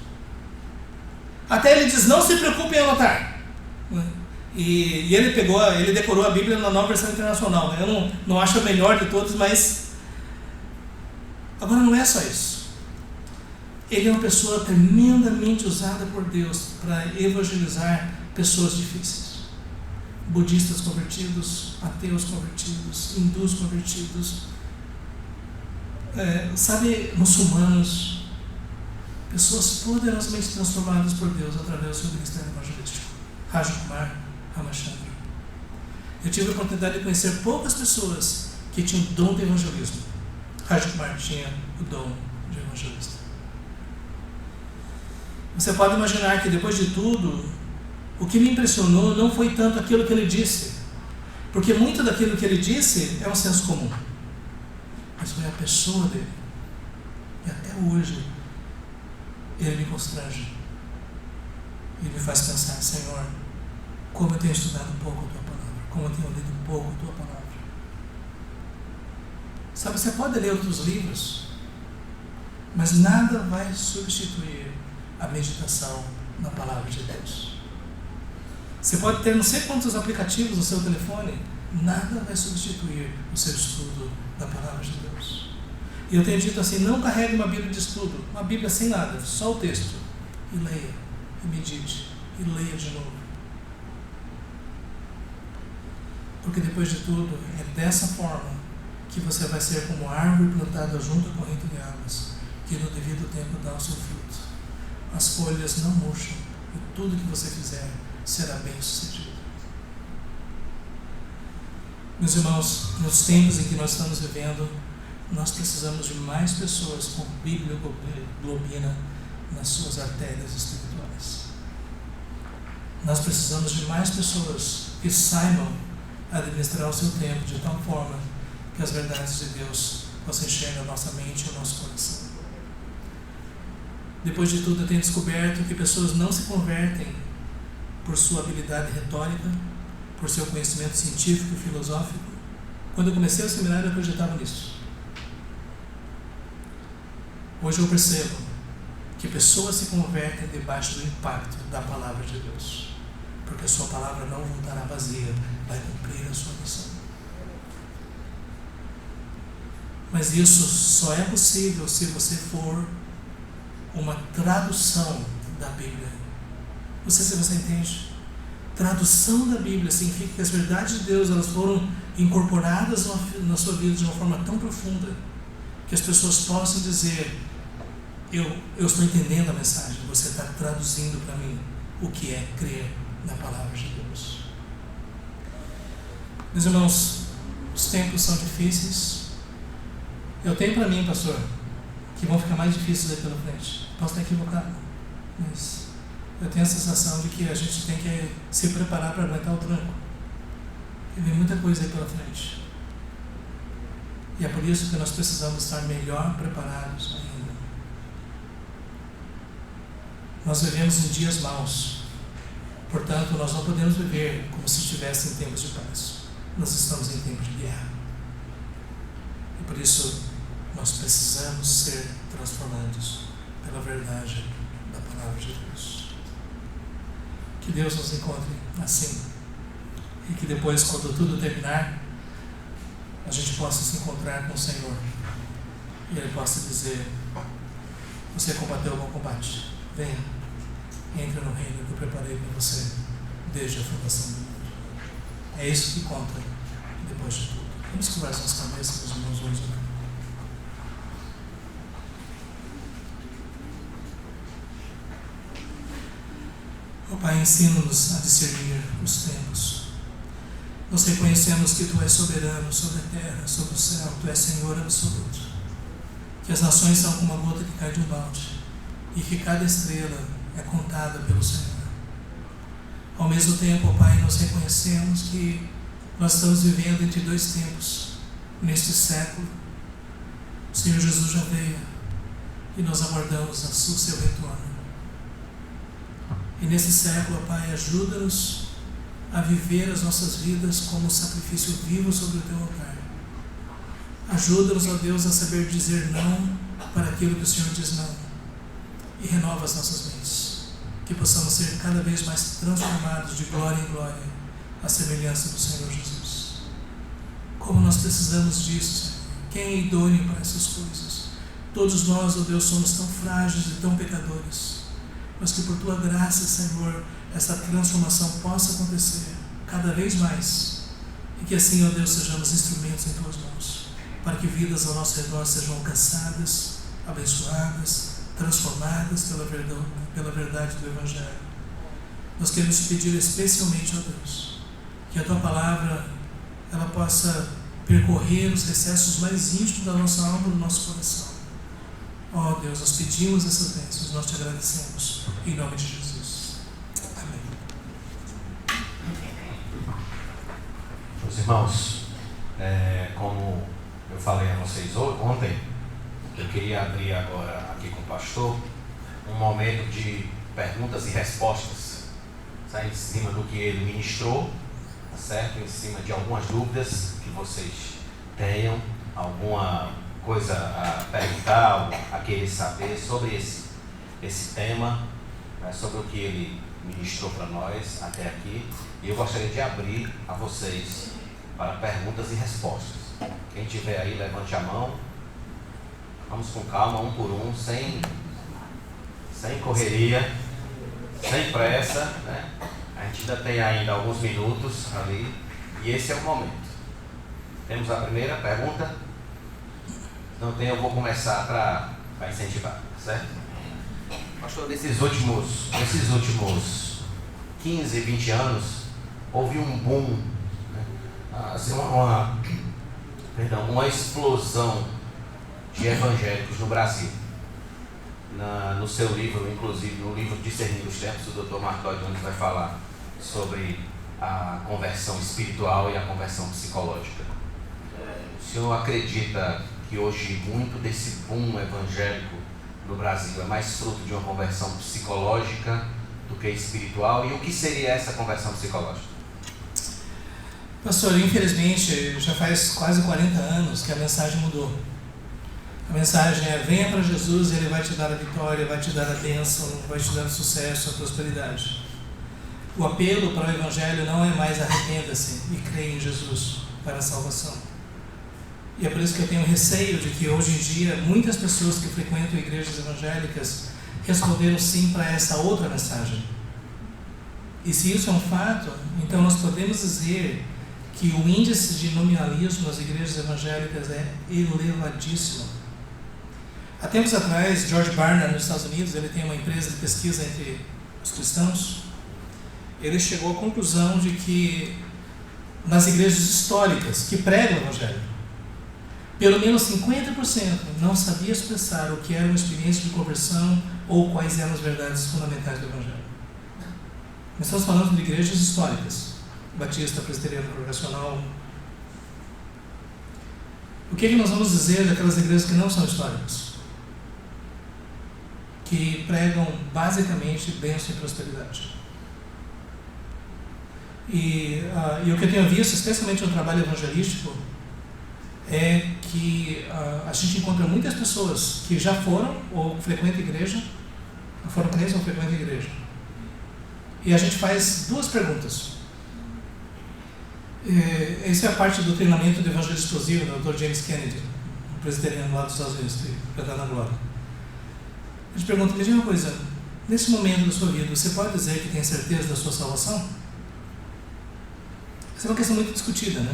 Até ele diz: não se preocupem em anotar. E ele decorou a Bíblia na Nova Versão Internacional. Eu não acho a melhor de todos, mas agora não é só isso. Ele é uma pessoa tremendamente usada por Deus para evangelizar pessoas difíceis. Budistas convertidos, ateus convertidos, hindus convertidos, muçulmanos, pessoas poderosamente transformadas por Deus através do seu ministério evangelístico. Rajkumar Ramachandra. Eu tive a oportunidade de conhecer poucas pessoas que tinham o dom de evangelismo. Rajkumar tinha o dom de evangelista. Você pode imaginar que depois de tudo, o que me impressionou não foi tanto aquilo que ele disse, porque muito daquilo que ele disse é um senso comum, mas foi a pessoa dele. E até hoje ele me constrange. Ele me faz pensar: Senhor, como eu tenho estudado pouco a Tua Palavra, como eu tenho lido pouco a Tua Palavra. Sabe, você pode ler outros livros, mas nada vai substituir a meditação na Palavra de Deus. Você pode ter não sei quantos aplicativos no seu telefone, nada vai substituir o seu estudo da Palavra de Deus. E eu tenho dito assim: não carregue uma Bíblia de estudo, uma Bíblia sem nada, só o texto, e leia, e medite, e leia de novo. Porque depois de tudo, é dessa forma que você vai ser como árvore plantada junto à corrente de águas, que no devido tempo dá o seu fruto. As folhas não murcham, e tudo que você fizer será bem sucedido. Meus irmãos, nos tempos em que nós estamos vivendo, nós precisamos de mais pessoas com biblioglobina nas suas artérias espirituais. Nós precisamos de mais pessoas que saibam administrar o seu tempo de tal forma que as verdades de Deus possam encher a nossa mente e o nosso coração. Depois de tudo, eu tenho descoberto que pessoas não se convertem por sua habilidade retórica, por seu conhecimento científico e filosófico. Quando eu comecei o seminário, eu acreditava nisso. Hoje eu percebo que pessoas se convertem debaixo do impacto da Palavra de Deus, porque a sua palavra não voltará vazia, vai cumprir a sua missão. Mas isso só é possível se você for uma tradução da Bíblia. Não sei se você entende. Tradução da Bíblia significa que as verdades de Deus, elas foram incorporadas na sua vida de uma forma tão profunda que as pessoas possam dizer: eu estou entendendo a mensagem, você está traduzindo para mim o que é crer na Palavra de Deus. Meus irmãos, os tempos são difíceis. Eu tenho para mim, pastor, que vão ficar mais difíceis aí pela frente. Posso estar equivocado, mas eu tenho a sensação de que a gente tem que se preparar para aguentar o tranco. E vem muita coisa aí pela frente. E é por isso que nós precisamos estar melhor preparados ainda. Nós vivemos em dias maus. Portanto, nós não podemos viver como se estivesse em tempos de paz. Nós estamos em tempo de guerra. E por isso, nós precisamos ser transformados pela verdade da Palavra de Deus. Que Deus nos encontre assim. E que depois, quando tudo terminar, a gente possa se encontrar com o Senhor. E Ele possa dizer: você combateu o bom combate. Venha, entre no reino que eu preparei para você desde a fundação do mundo. É isso que conta depois de tudo. Vamos curvar as nossas cabeças, meus irmãos, hoje. Ó Pai, ensina-nos a discernir os tempos. Nós reconhecemos que Tu és soberano sobre a terra, sobre o céu. Tu és Senhor absoluto. Que as nações são como uma gota que cai de um balde e que cada estrela é contada pelo Senhor. Ao mesmo tempo, ó Pai, nós reconhecemos que nós estamos vivendo entre dois tempos, neste século. O Senhor Jesus já veio e nós aguardamos o seu retorno. E nesse século, ó Pai, ajuda-nos a viver as nossas vidas como sacrifício vivo sobre o Teu altar. Ajuda-nos, ó Deus, a saber dizer não para aquilo que o Senhor diz não. E renova as nossas mentes. Que possamos ser cada vez mais transformados de glória em glória, à semelhança do Senhor Jesus. Como nós precisamos disso, Senhor. Quem é idôneo para essas coisas? Todos nós, ó Deus, somos tão frágeis e tão pecadores. Mas que por Tua graça, Senhor, essa transformação possa acontecer cada vez mais. E que assim, ó Deus, sejamos instrumentos em Tuas mãos, para que vidas ao nosso redor sejam alcançadas, abençoadas, transformadas pela verdade do Evangelho. Nós queremos te pedir especialmente, ó Deus, que a Tua palavra ela possa percorrer os recessos mais íntimos da nossa alma e do nosso coração. Ó Deus, nós pedimos essas bênçãos, nós te agradecemos, em nome de Jesus. Amém. Meus irmãos, como eu falei a vocês ontem, eu queria abrir agora aqui com o pastor um momento de perguntas e respostas, em cima do que ele ministrou, tá certo? Em cima de algumas dúvidas que vocês tenham, alguma coisa a perguntar, a querer saber sobre esse tema, sobre o que ele ministrou para nós até aqui. E eu gostaria de abrir a vocês para perguntas e respostas. Quem tiver aí, levante a mão. Vamos com calma, um por um, sem correria, sem pressa, né? A gente ainda tem alguns minutos ali e esse é o momento. Temos a primeira pergunta? Não tem, eu vou começar para incentivar, certo? Pastor, nesses últimos 15, 20 anos, houve um boom, né? Assim, uma explosão de evangélicos no Brasil. No seu livro, inclusive no livro Discernindo os Tempos, o Dr. Martódio vai falar sobre a conversão espiritual e a conversão psicológica. O senhor acredita que hoje muito desse boom evangélico no Brasil é mais fruto de uma conversão psicológica do que espiritual? E o que seria essa conversão psicológica? Pastor, infelizmente já faz quase 40 anos que a mensagem mudou. A mensagem é: venha para Jesus e Ele vai te dar a vitória, vai te dar a bênção, vai te dar o sucesso, a prosperidade. O apelo para o Evangelho não é mais arrependa-se e creia em Jesus para a salvação. E é por isso que eu tenho receio de que hoje em dia muitas pessoas que frequentam igrejas evangélicas responderam sim para essa outra mensagem. E se isso é um fato, então nós podemos dizer que o índice de nominalismo nas igrejas evangélicas é elevadíssimo. Há tempos atrás, George Barna, nos Estados Unidos, ele tem uma empresa de pesquisa entre os cristãos. Ele chegou à conclusão de que nas igrejas históricas que pregam o Evangelho, pelo menos 50% não sabia expressar o que era uma experiência de conversão ou quais eram as verdades fundamentais do Evangelho. Nós estamos falando de igrejas históricas, batista, presbiteriano, congregacional. O que nós vamos dizer daquelas igrejas que não são históricas? Que pregam basicamente bênção e prosperidade. E o que eu tenho visto, especialmente no trabalho evangelístico, é que a gente encontra muitas pessoas que já foram ou frequentam igreja, foram crentes ou frequentam igreja. E a gente faz duas perguntas. Essa é a parte do treinamento do evangelho explosivo do Dr. James Kennedy, um presbiteriano lá dos Estados Unidos, para dar na glória. A gente pergunta: me diga uma coisa, nesse momento da sua vida, você pode dizer que tem certeza da sua salvação? Essa é uma questão muito discutida, né?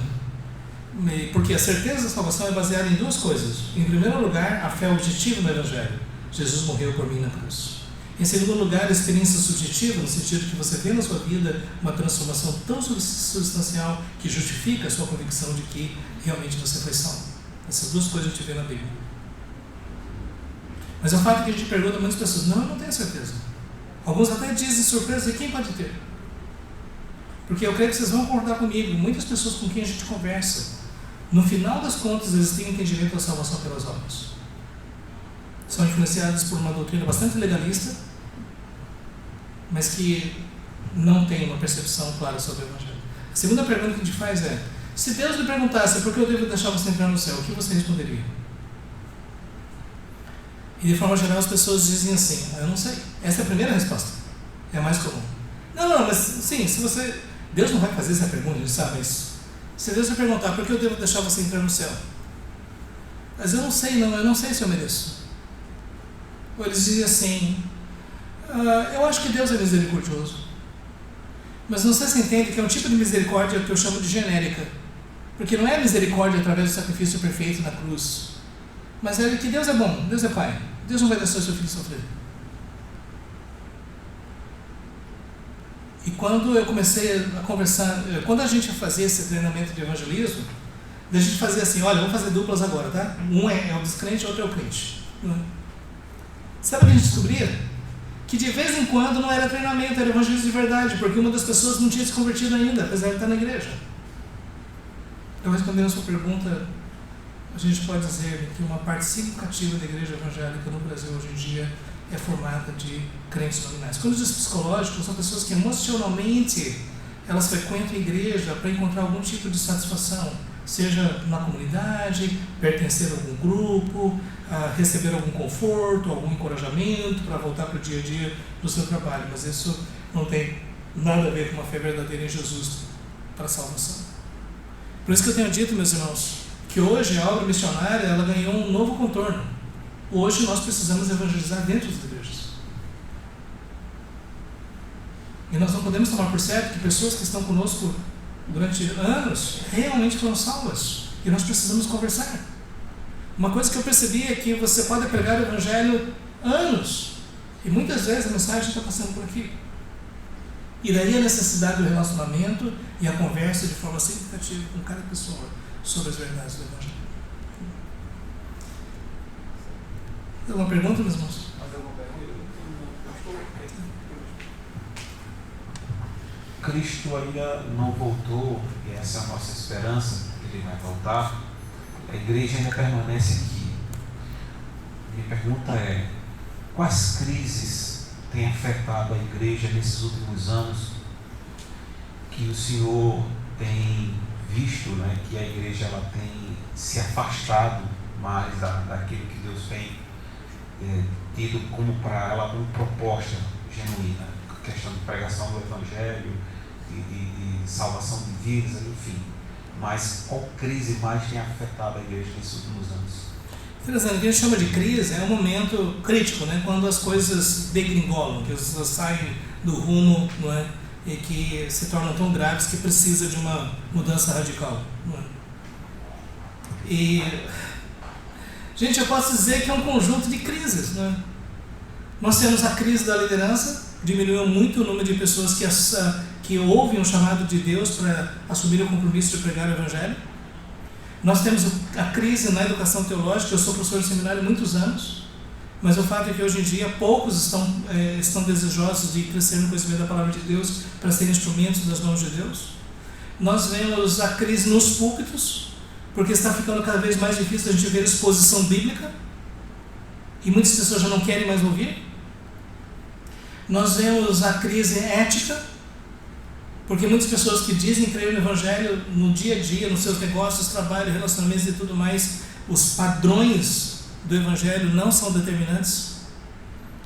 Porque a certeza da salvação é baseada em duas coisas. Em primeiro lugar, a fé objetiva no Evangelho. Jesus morreu por mim na cruz. Em segundo lugar, a experiência subjetiva, no sentido que você vê na sua vida uma transformação tão substancial que justifica a sua convicção de que realmente você foi salvo. Essas duas coisas a gente vê na Bíblia. Mas é um fato que a gente pergunta a muitas pessoas: não, eu não tenho certeza. Alguns até dizem surpresa: e quem pode ter? Porque eu creio que vocês vão concordar comigo, muitas pessoas com quem a gente conversa, no final das contas, eles têm entendimento da salvação pelas obras. São influenciados por uma doutrina bastante legalista, mas que não tem uma percepção clara sobre o Evangelho. A segunda pergunta que a gente faz é: se Deus lhe perguntasse por que eu devo deixar você entrar no céu, o que você responderia? E de forma geral as pessoas dizem assim: eu não sei. Essa é a primeira resposta. É a mais comum. Não, mas sim, se você... Deus não vai fazer essa pergunta, a gente sabe isso. Se Deus lhe perguntar por que eu devo deixar você entrar no céu, mas eu não sei se eu mereço. Ou eles dizem assim: eu acho que Deus é misericordioso. Mas não sei se entende que é um tipo de misericórdia que eu chamo de genérica. Porque não é misericórdia através do sacrifício perfeito na cruz, mas é que Deus é bom, Deus é Pai. Deus não vai deixar o seu filho sofrer. E quando eu comecei a conversar, quando a gente fazia esse treinamento de evangelismo, a gente fazia assim: olha, vamos fazer duplas agora, tá? Um é o descrente, o outro é o crente. Sabe o que a gente descobria? Que de vez em quando não era treinamento, era evangelismo de verdade, porque uma das pessoas não tinha se convertido ainda, apesar de estar na igreja. Então, respondendo a sua pergunta, a gente pode dizer que uma parte significativa da igreja evangélica no Brasil hoje em dia é formada de crentes nominais. Quando diz psicológico, são pessoas que emocionalmente elas frequentam a igreja para encontrar algum tipo de satisfação, seja na comunidade, pertencer a algum grupo, receber algum conforto, algum encorajamento para voltar para o dia a dia do seu trabalho. Mas isso não tem nada a ver com uma fé verdadeira em Jesus para a salvação. Por isso que eu tenho dito, meus irmãos, que hoje a obra missionária ela ganhou um novo contorno. Hoje nós precisamos evangelizar dentro das igrejas. E nós não podemos tomar por certo que pessoas que estão conosco durante anos realmente foram salvas. E nós precisamos conversar. Uma coisa que eu percebi é que você pode pregar o Evangelho anos, e muitas vezes a mensagem está passando por aqui. E daí a necessidade do relacionamento e a conversa de forma significativa com cada pessoa sobre as verdades do Evangelho. Tem alguma pergunta, meus irmãos? Cristo ainda não voltou, e essa é a nossa esperança, que Ele vai voltar. A igreja ainda permanece aqui. Minha pergunta é: quais crises têm afetado a igreja nesses últimos anos que o Senhor tem visto, né, que a igreja ela tem se afastado mais daquilo que Deus tem tido como para ela como proposta genuína, questão de pregação do Evangelho, de salvação de vidas, enfim. Mas qual crise mais tem afetado a igreja nesses últimos anos? Interessante, o que a gente chama de crise é um momento crítico, né? Quando as coisas degringolam, que as pessoas saem do rumo, não é? E que se tornam tão graves que precisa de uma mudança radical. Não é? E, gente, eu posso dizer que é um conjunto de crises. Não é? Nós temos a crise da liderança, diminuiu muito o número de pessoas que ouvem o chamado de Deus para assumir o compromisso de pregar o Evangelho. Nós temos a crise na educação teológica. Eu sou professor de seminário há muitos anos, mas o fato é que hoje em dia poucos estão desejosos de crescer no conhecimento da palavra de Deus para serem instrumentos das mãos de Deus. Nós vemos a crise nos púlpitos, porque está ficando cada vez mais difícil a gente ver exposição bíblica e muitas pessoas já não querem mais ouvir. Nós vemos a crise ética, porque muitas pessoas que dizem crer no Evangelho no dia a dia, nos seus negócios, trabalho, relacionamentos e tudo mais, os padrões do Evangelho não são determinantes.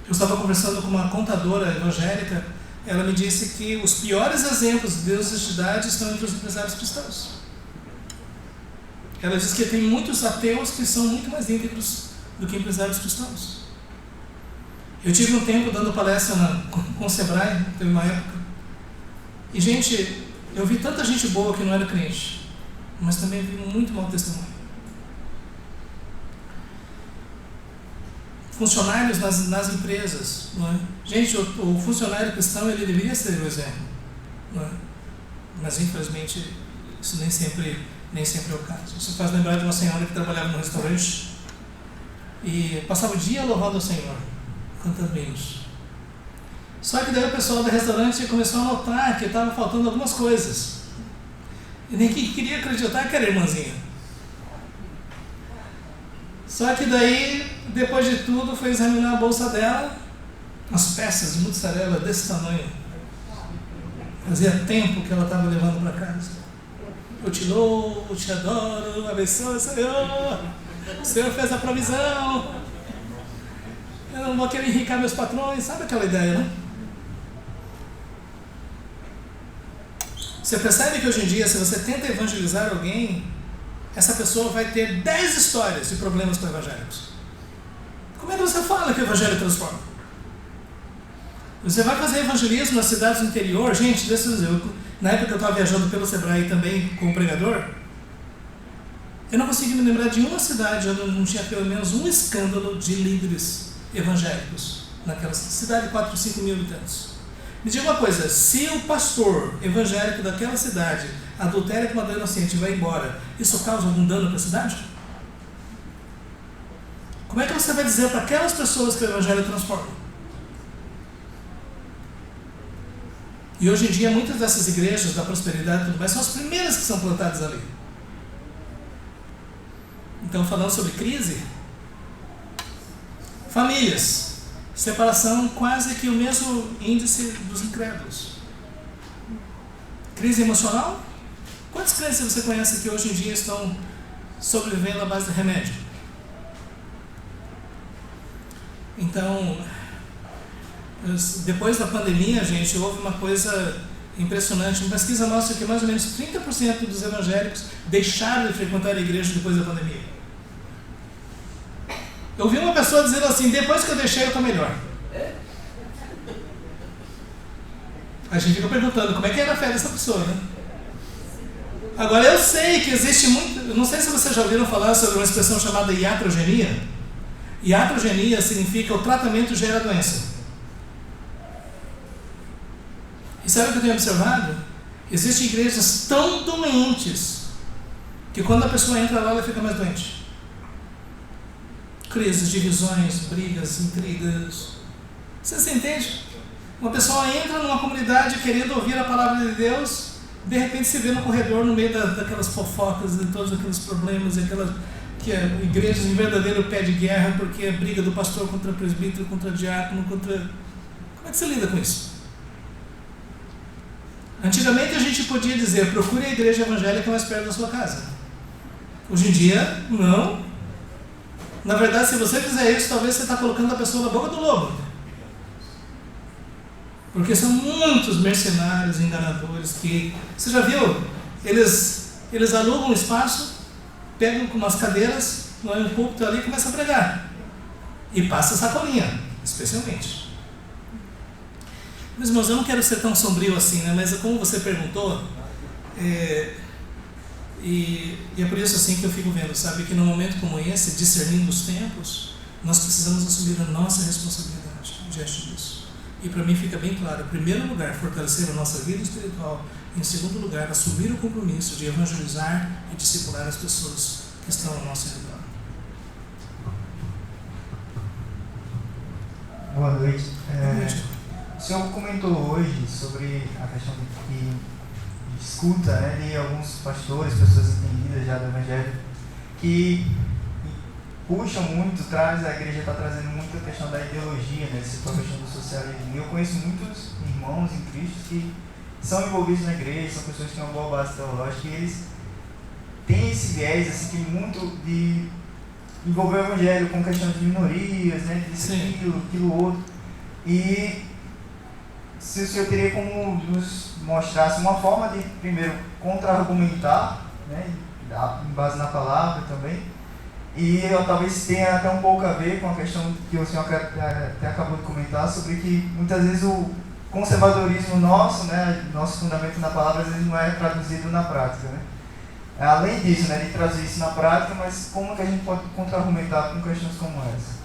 Eu estava conversando com uma contadora evangélica, ela me disse que os piores exemplos de desonestidade estão entre os empresários cristãos. Ela diz que tem muitos ateus que são muito mais íntegros do que empresários cristãos. Eu tive um tempo dando palestra com o Sebrae, teve uma época, e gente, eu vi tanta gente boa que não era crente, mas também vi muito mau testemunho. Funcionários nas empresas, não é? Gente, o funcionário cristão ele deveria ser o exemplo, não é? Mas infelizmente isso nem sempre é o caso. Isso faz lembrar de uma senhora que trabalhava no restaurante e passava o dia louvando ao Senhor, cantando hinos. Só que daí o pessoal do restaurante começou a notar que estava faltando algumas coisas. E ninguém queria acreditar que era irmãzinha. Só que daí, depois de tudo, foi examinar a bolsa dela, as peças de mussarela desse tamanho. Fazia tempo que ela estava levando para casa. Eu te louvo, te adoro, abençoe, Senhor. O Senhor fez a provisão. Eu não vou querer enriquecer meus patrões. Sabe aquela ideia, né? Você percebe que hoje em dia, se você tenta evangelizar alguém, essa pessoa vai ter 10 histórias de problemas com evangélicos. Como é que você fala que o evangelho transforma? Você vai fazer evangelismo nas cidades do interior, gente, deixa eu dizer, na época que eu estava viajando pelo Sebrae também como pregador, eu não consegui me lembrar de uma cidade onde não tinha pelo menos um escândalo de líderes evangélicos, naquela cidade de 4 ou 5 mil habitantes. Me diga uma coisa, se o pastor evangélico daquela cidade adultera com uma adolescente e vai embora, isso causa algum dano para a cidade? Como é que você vai dizer para aquelas pessoas que o evangelho transforma? E hoje em dia muitas dessas igrejas da prosperidade e tudo mais são as primeiras que são plantadas ali. Então, falando sobre crise, famílias, separação, quase que o mesmo índice dos incrédulos. Crise emocional? Quantos crentes você conhece que hoje em dia estão sobrevivendo à base de remédio? Então, depois da pandemia, gente, houve uma coisa impressionante. Uma pesquisa mostra que mais ou menos 30% dos evangélicos deixaram de frequentar a igreja depois da pandemia. Eu ouvi uma pessoa dizendo assim, depois que eu deixei eu estou melhor. A gente fica perguntando como é que era a fé dessa pessoa, né? Agora eu sei que existe muito, não sei se vocês já ouviram falar sobre uma expressão chamada iatrogenia. Iatrogenia significa o tratamento gera doença. E sabe o que eu tenho observado? Existem igrejas tão doentes que quando a pessoa entra lá ela fica mais doente. Crises, divisões, brigas, intrigas. Você se entende? Uma pessoa entra numa comunidade querendo ouvir a palavra de Deus, de repente se vê no corredor no meio daquelas fofocas, de todos aqueles problemas, que a igreja em verdadeiro pé de guerra, porque é briga do pastor contra presbítero, contra diácono, contra... Como é que você lida com isso? Antigamente a gente podia dizer, procure a igreja evangélica mais perto da sua casa. Hoje em dia, não. Na verdade, se você fizer isso, talvez você está colocando a pessoa na boca do lobo. Porque são muitos mercenários, enganadores que... Você já viu? Eles alugam um espaço, pegam com umas cadeiras, um púlpito ali e começam a pregar. E passa sacolinha, especialmente. Meus irmãos, eu não quero ser tão sombrio assim, né? Mas como você perguntou, e é por isso assim que eu fico vendo, sabe? Que num momento como esse, discernindo os tempos, nós precisamos assumir a nossa responsabilidade diante disso. E para mim fica bem claro, em primeiro lugar, fortalecer a nossa vida espiritual. Em segundo lugar, assumir o compromisso de evangelizar e discipular as pessoas que estão ao nosso redor. Boa noite. O senhor comentou hoje sobre a questão de escuta, né, de alguns pastores, pessoas entendidas já do Evangelho, que puxam muito, a igreja está trazendo muito a questão da ideologia, né, a questão do socialismo. Eu conheço muitos irmãos em Cristo que são envolvidos na igreja, são pessoas que têm uma boa base teológica e eles têm esse viés assim, que muito de envolver o Evangelho com questão de minorias, né, disso, aquilo outro. E se o senhor teria como nos mostrasse uma forma de, primeiro, contra-argumentar, né, em base na palavra também, e talvez tenha até um pouco a ver com a questão que o senhor até acabou de comentar, sobre que muitas vezes o conservadorismo nosso, né, nosso fundamento na palavra, às vezes não é traduzido na prática, né? Além disso, né, de trazer isso na prática, mas como que a gente pode contra-argumentar com questões como essa?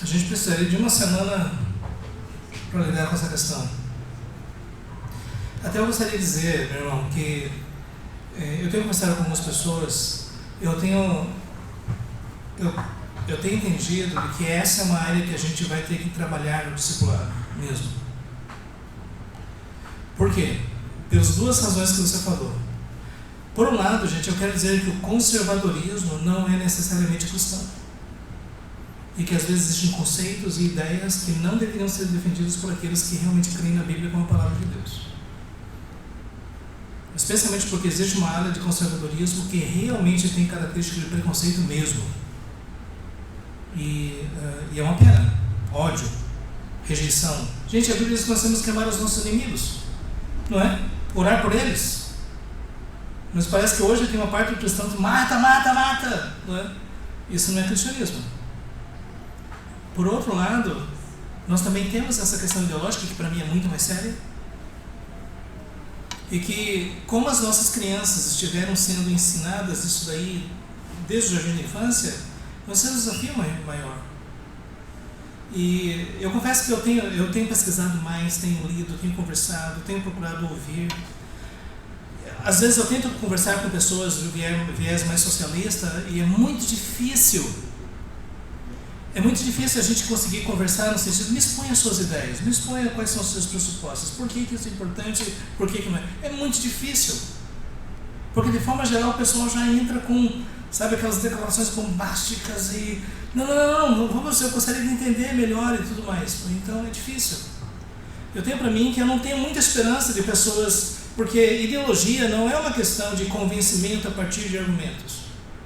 A gente precisaria de uma semana para lidar com essa questão. Até eu gostaria de dizer, meu irmão, que eu tenho conversado com algumas pessoas, eu tenho entendido que essa é uma área que a gente vai ter que trabalhar no discipulado mesmo. Por quê? Pelas duas razões que você falou. Por um lado, gente, eu quero dizer que o conservadorismo não é necessariamente cristão. E que às vezes existem conceitos e ideias que não deveriam ser defendidos por aqueles que realmente creem na Bíblia como a palavra de Deus. Especialmente porque existe uma área de conservadorismo que realmente tem características de preconceito mesmo. E é uma pena. Ódio, rejeição. Gente, a Bíblia diz que nós temos que amar os nossos inimigos, não é? Orar por eles. Mas parece que hoje tem uma parte do cristão que mata, não é? Isso não é cristianismo. Por outro lado, nós também temos essa questão ideológica, que para mim é muito mais séria, e que, como as nossas crianças estiveram sendo ensinadas isso daí desde o jardim da infância, nós temos um desafio maior. E eu confesso que eu tenho pesquisado mais, tenho lido, tenho conversado, tenho procurado ouvir. Às vezes eu tento conversar com pessoas de viés mais socialista e é muito difícil. É muito difícil a gente conseguir conversar no sentido, me exponha as suas ideias, me exponha quais são os seus pressupostos, por que isso é importante, por que não é. É muito difícil. Porque de forma geral o pessoal já entra com, sabe, aquelas declarações bombásticas e não, vamos, eu gostaria de entender melhor e tudo mais. Então é difícil. Eu tenho para mim que eu não tenho muita esperança de pessoas, porque ideologia não é uma questão de convencimento a partir de argumentos.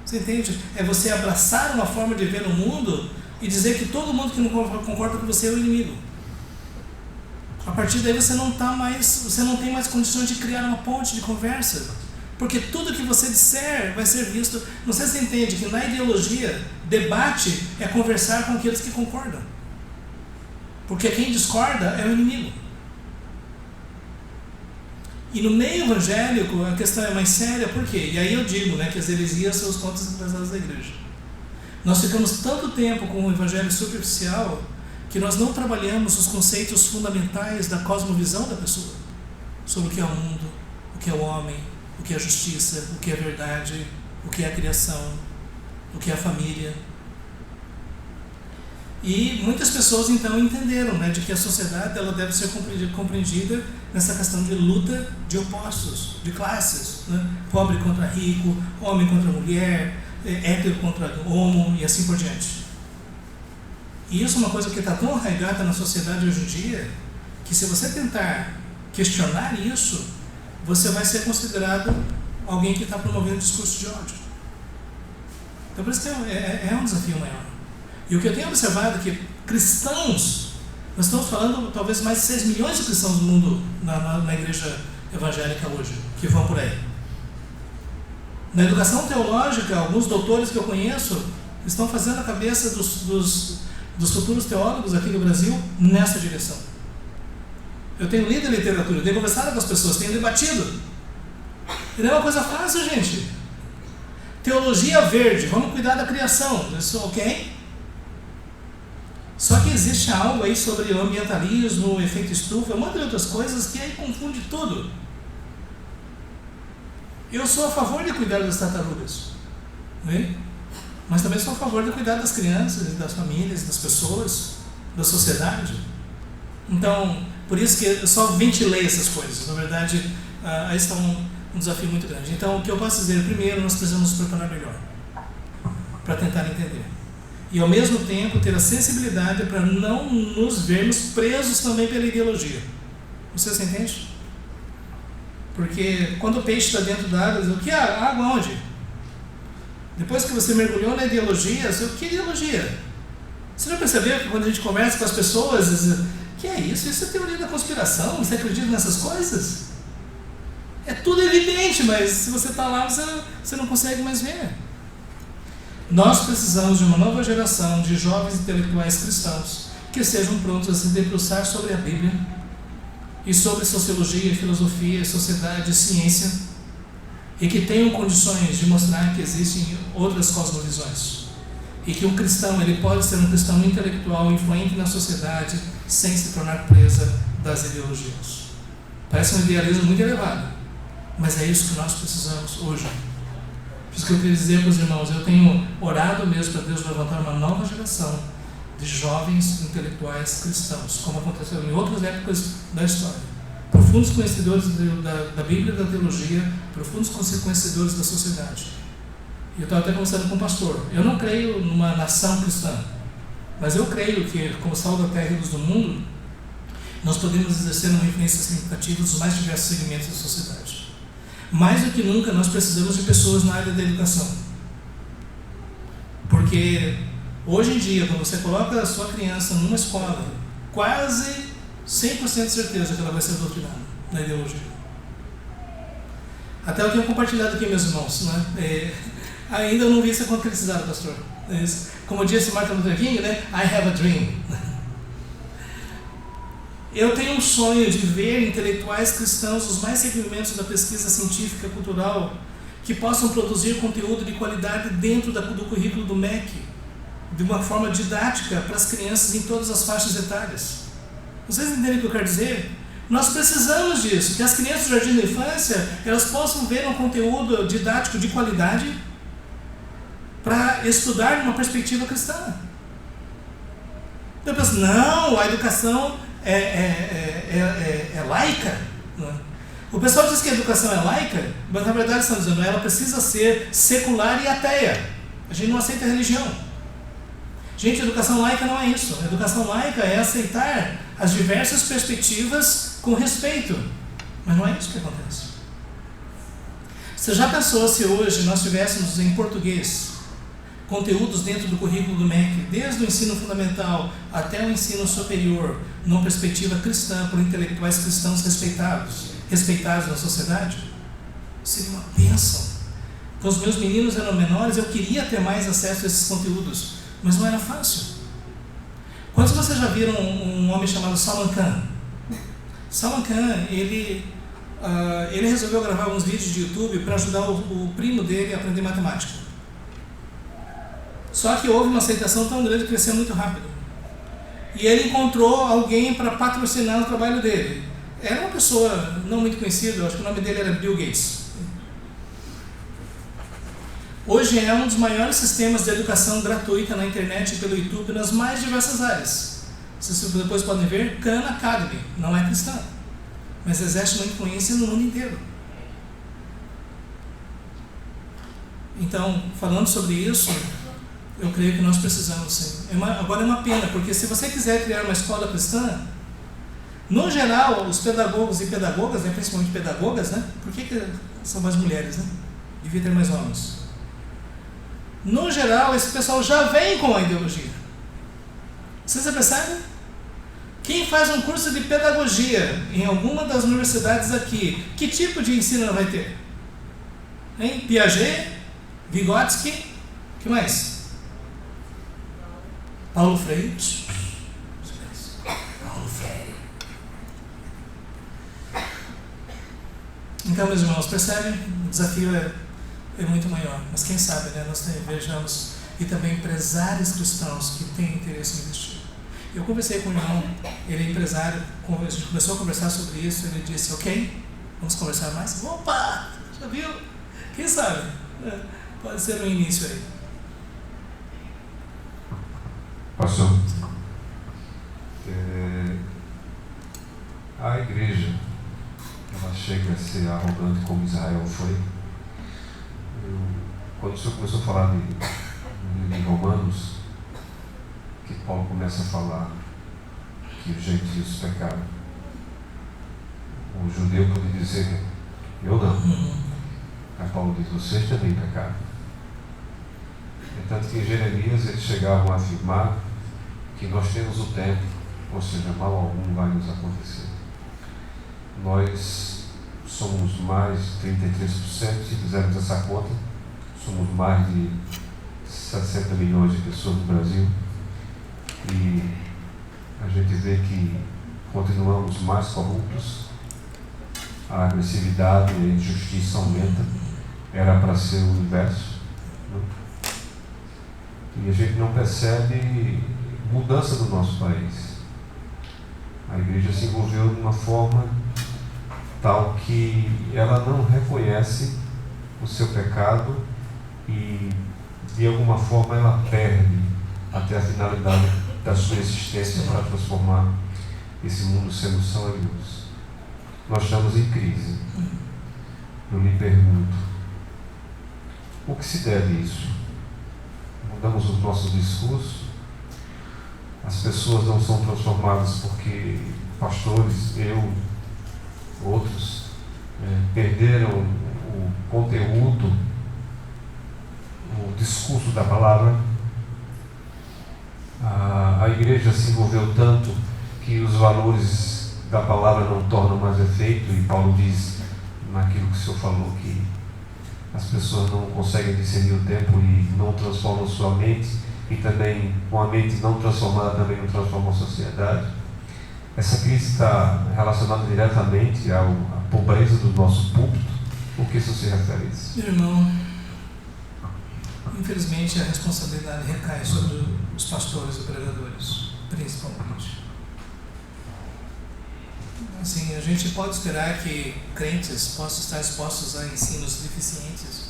Você entende? É você abraçar uma forma de ver o mundo e dizer que todo mundo que não concorda com você é o inimigo. A partir daí você não tem mais condições de criar uma ponte de conversa, porque tudo que você disser vai ser visto. Não sei se você entende que na ideologia, debate é conversar com aqueles que concordam, porque quem discorda é o inimigo. E no meio evangélico a questão é mais séria, por quê? E aí eu digo, que as heresias são os pontos atrasados da igreja. Nós ficamos tanto tempo com o evangelho superficial que nós não trabalhamos os conceitos fundamentais da cosmovisão da pessoa, sobre o que é o mundo, o que é o homem, o que é a justiça, o que é a verdade, o que é a criação, o que é a família. E muitas pessoas então entenderam, de que a sociedade ela deve ser compreendida nessa questão de luta de opostos, de classes, pobre contra rico, homem contra mulher, hétero contra homo e assim por diante. E isso é uma coisa que está tão arraigada na sociedade hoje em dia, que se você tentar questionar isso, você vai ser considerado alguém que está promovendo discurso de ódio. Então por isso que é um desafio maior. E o que eu tenho observado é que cristãos, nós estamos falando talvez mais de 6 milhões de cristãos no mundo, na igreja evangélica hoje, que vão por aí. Na educação teológica, alguns doutores que eu conheço estão fazendo a cabeça dos futuros teólogos aqui no Brasil nessa direção. Eu tenho lido literatura, eu tenho conversado com as pessoas, tenho debatido. E não é uma coisa fácil, gente. Teologia verde, vamos cuidar da criação, isso ok? Só que existe algo aí sobre o ambientalismo, o efeito estufa, um monte de outras coisas que aí confunde tudo. Eu sou a favor de cuidar das tartarugas, mas também sou a favor de cuidar das crianças, das famílias, das pessoas, da sociedade. Então, por isso que eu só ventilei essas coisas. Na verdade, aí está um desafio muito grande. Então, o que eu posso dizer, primeiro, nós precisamos nos preparar melhor para tentar entender. E ao mesmo tempo ter a sensibilidade para não nos vermos presos também pela ideologia. Você se entende? Porque quando o peixe está dentro da água, diz, o que é água onde? Depois que você mergulhou na ideologia, o que é ideologia? Você já percebeu que quando a gente conversa com as pessoas, diz, que é isso? Isso é teoria da conspiração? Você acredita nessas coisas? É tudo evidente, mas se você está lá, você não consegue mais ver. Nós precisamos de uma nova geração de jovens intelectuais cristãos que sejam prontos a se debruçar sobre a Bíblia e sobre sociologia, filosofia, sociedade, ciência, e que tenham condições de mostrar que existem outras cosmovisões e que um cristão ele pode ser um cristão intelectual influente na sociedade sem se tornar presa das ideologias. Parece um idealismo muito elevado, mas é isso que nós precisamos hoje. Por isso que eu queria dizer para os irmãos, eu tenho orado mesmo para Deus levantar uma nova geração de jovens intelectuais cristãos, como aconteceu em outras épocas da história. profundos conhecedores da Bíblia e da teologia, profundos conhecedores da sociedade. Eu estava até conversando com o pastor. Eu não creio numa nação cristã, mas eu creio que, como sal da terra e luz do mundo, nós podemos exercer uma influência significativa nos mais diversos segmentos da sociedade. Mais do que nunca, nós precisamos de pessoas na área da educação. Porque hoje em dia, quando você coloca a sua criança numa escola, quase 100% de certeza que ela vai ser doutrinada na ideologia. Até eu tenho compartilhado aqui, meus irmãos, né? Ainda não vi isso concretizado, pastor. Como disse Martin Luther King, né? I have a dream. Eu tenho um sonho de ver intelectuais cristãos, os mais segmentos da pesquisa científica e cultural, que possam produzir conteúdo de qualidade dentro do currículo do MEC, de uma forma didática para as crianças em todas as faixas etárias. Vocês entendem o que eu quero dizer? Nós precisamos disso, que as crianças do jardim da infância, elas possam ver um conteúdo didático de qualidade para estudar de uma perspectiva cristã. Então eu penso, não, a educação é laica. Não. O pessoal diz que a educação é laica, mas na verdade estão dizendo, ela precisa ser secular e ateia. A gente não aceita religião. Gente, a educação laica não é isso. A educação laica é aceitar as diversas perspectivas com respeito. Mas não é isso que acontece. Você já pensou se hoje nós tivéssemos em português conteúdos dentro do currículo do MEC, desde o ensino fundamental até o ensino superior, numa perspectiva cristã, por intelectuais cristãos respeitados na sociedade? Seria uma bênção. Quando os meus meninos eram menores, eu queria ter mais acesso a esses conteúdos, mas não era fácil. Quantos de vocês já viram um homem chamado Salman Khan? Salman Khan, ele resolveu gravar alguns vídeos de YouTube para ajudar o primo dele a aprender matemática. Só que houve uma aceitação tão grande que cresceu muito rápido. E ele encontrou alguém para patrocinar o trabalho dele. Era uma pessoa não muito conhecida, acho que o nome dele era Bill Gates. Hoje é um dos maiores sistemas de educação gratuita na internet e pelo YouTube nas mais diversas áreas. Vocês depois podem ver, Khan Academy, não é cristã, mas exerce uma influência no mundo inteiro. Então, falando sobre isso, eu creio que nós precisamos sim. Agora é uma pena, porque se você quiser criar uma escola cristã, no geral, os pedagogos e pedagogas, né, principalmente pedagogas, né, por que são mais mulheres, né? Devia ter mais homens. No geral, esse pessoal já vem com a ideologia. Vocês já percebem? Quem faz um curso de pedagogia em alguma das universidades aqui, que tipo de ensino ela vai ter? Hein? Piaget? Vygotsky? O que mais? Paulo Freire? Paulo Freire. Então, meus irmãos, percebem? O desafio é muito maior, mas quem sabe, né, nós vejamos e também empresários cristãos que têm interesse em investir. Eu conversei com um irmão, ele é empresário, a gente começou a conversar sobre isso, ele disse, ok, vamos conversar mais? Opa, já viu? Quem sabe? Pode ser um início aí. Pastor, a igreja, ela chega a ser arrogante como Israel foi. Quando o senhor começou a falar de Romanos, que Paulo começa a falar que os gentios pecaram, o judeu pode dizer, eu não. Aí Paulo diz, vocês também pecaram. É tanto que em Jeremias eles chegavam a afirmar que nós temos o tempo, ou seja, mal algum vai nos acontecer. Nós somos mais de 33%, se fizermos essa conta, somos mais de 60 milhões de pessoas no Brasil e a gente vê que continuamos mais corruptos, a agressividade e a injustiça aumenta, era para ser o inverso, né? E a gente não percebe mudança do nosso país. A igreja se envolveu de uma forma tal que ela não reconhece o seu pecado e de alguma forma ela perde até a finalidade da sua existência para transformar esse mundo sendo sal e luz. nós estamos em crise. Eu lhe pergunto, o que se deve isso? Mudamos os nossos discursos? As pessoas não são transformadas porque pastores, eu, outros, perderam o conteúdo, o discurso da palavra. A igreja se envolveu tanto que os valores da palavra não tornam mais efeito, e Paulo diz naquilo que o Senhor falou, que as pessoas não conseguem discernir o tempo e não transformam sua mente, e também com a mente não transformada também não transforma a sociedade. Essa crise está relacionada diretamente à pobreza do nosso púlpito. O que isso se refere a isso? Meu irmão, infelizmente a responsabilidade recai sobre os pastores e pregadores, principalmente. Assim, a gente pode esperar que crentes possam estar expostos a ensinos deficientes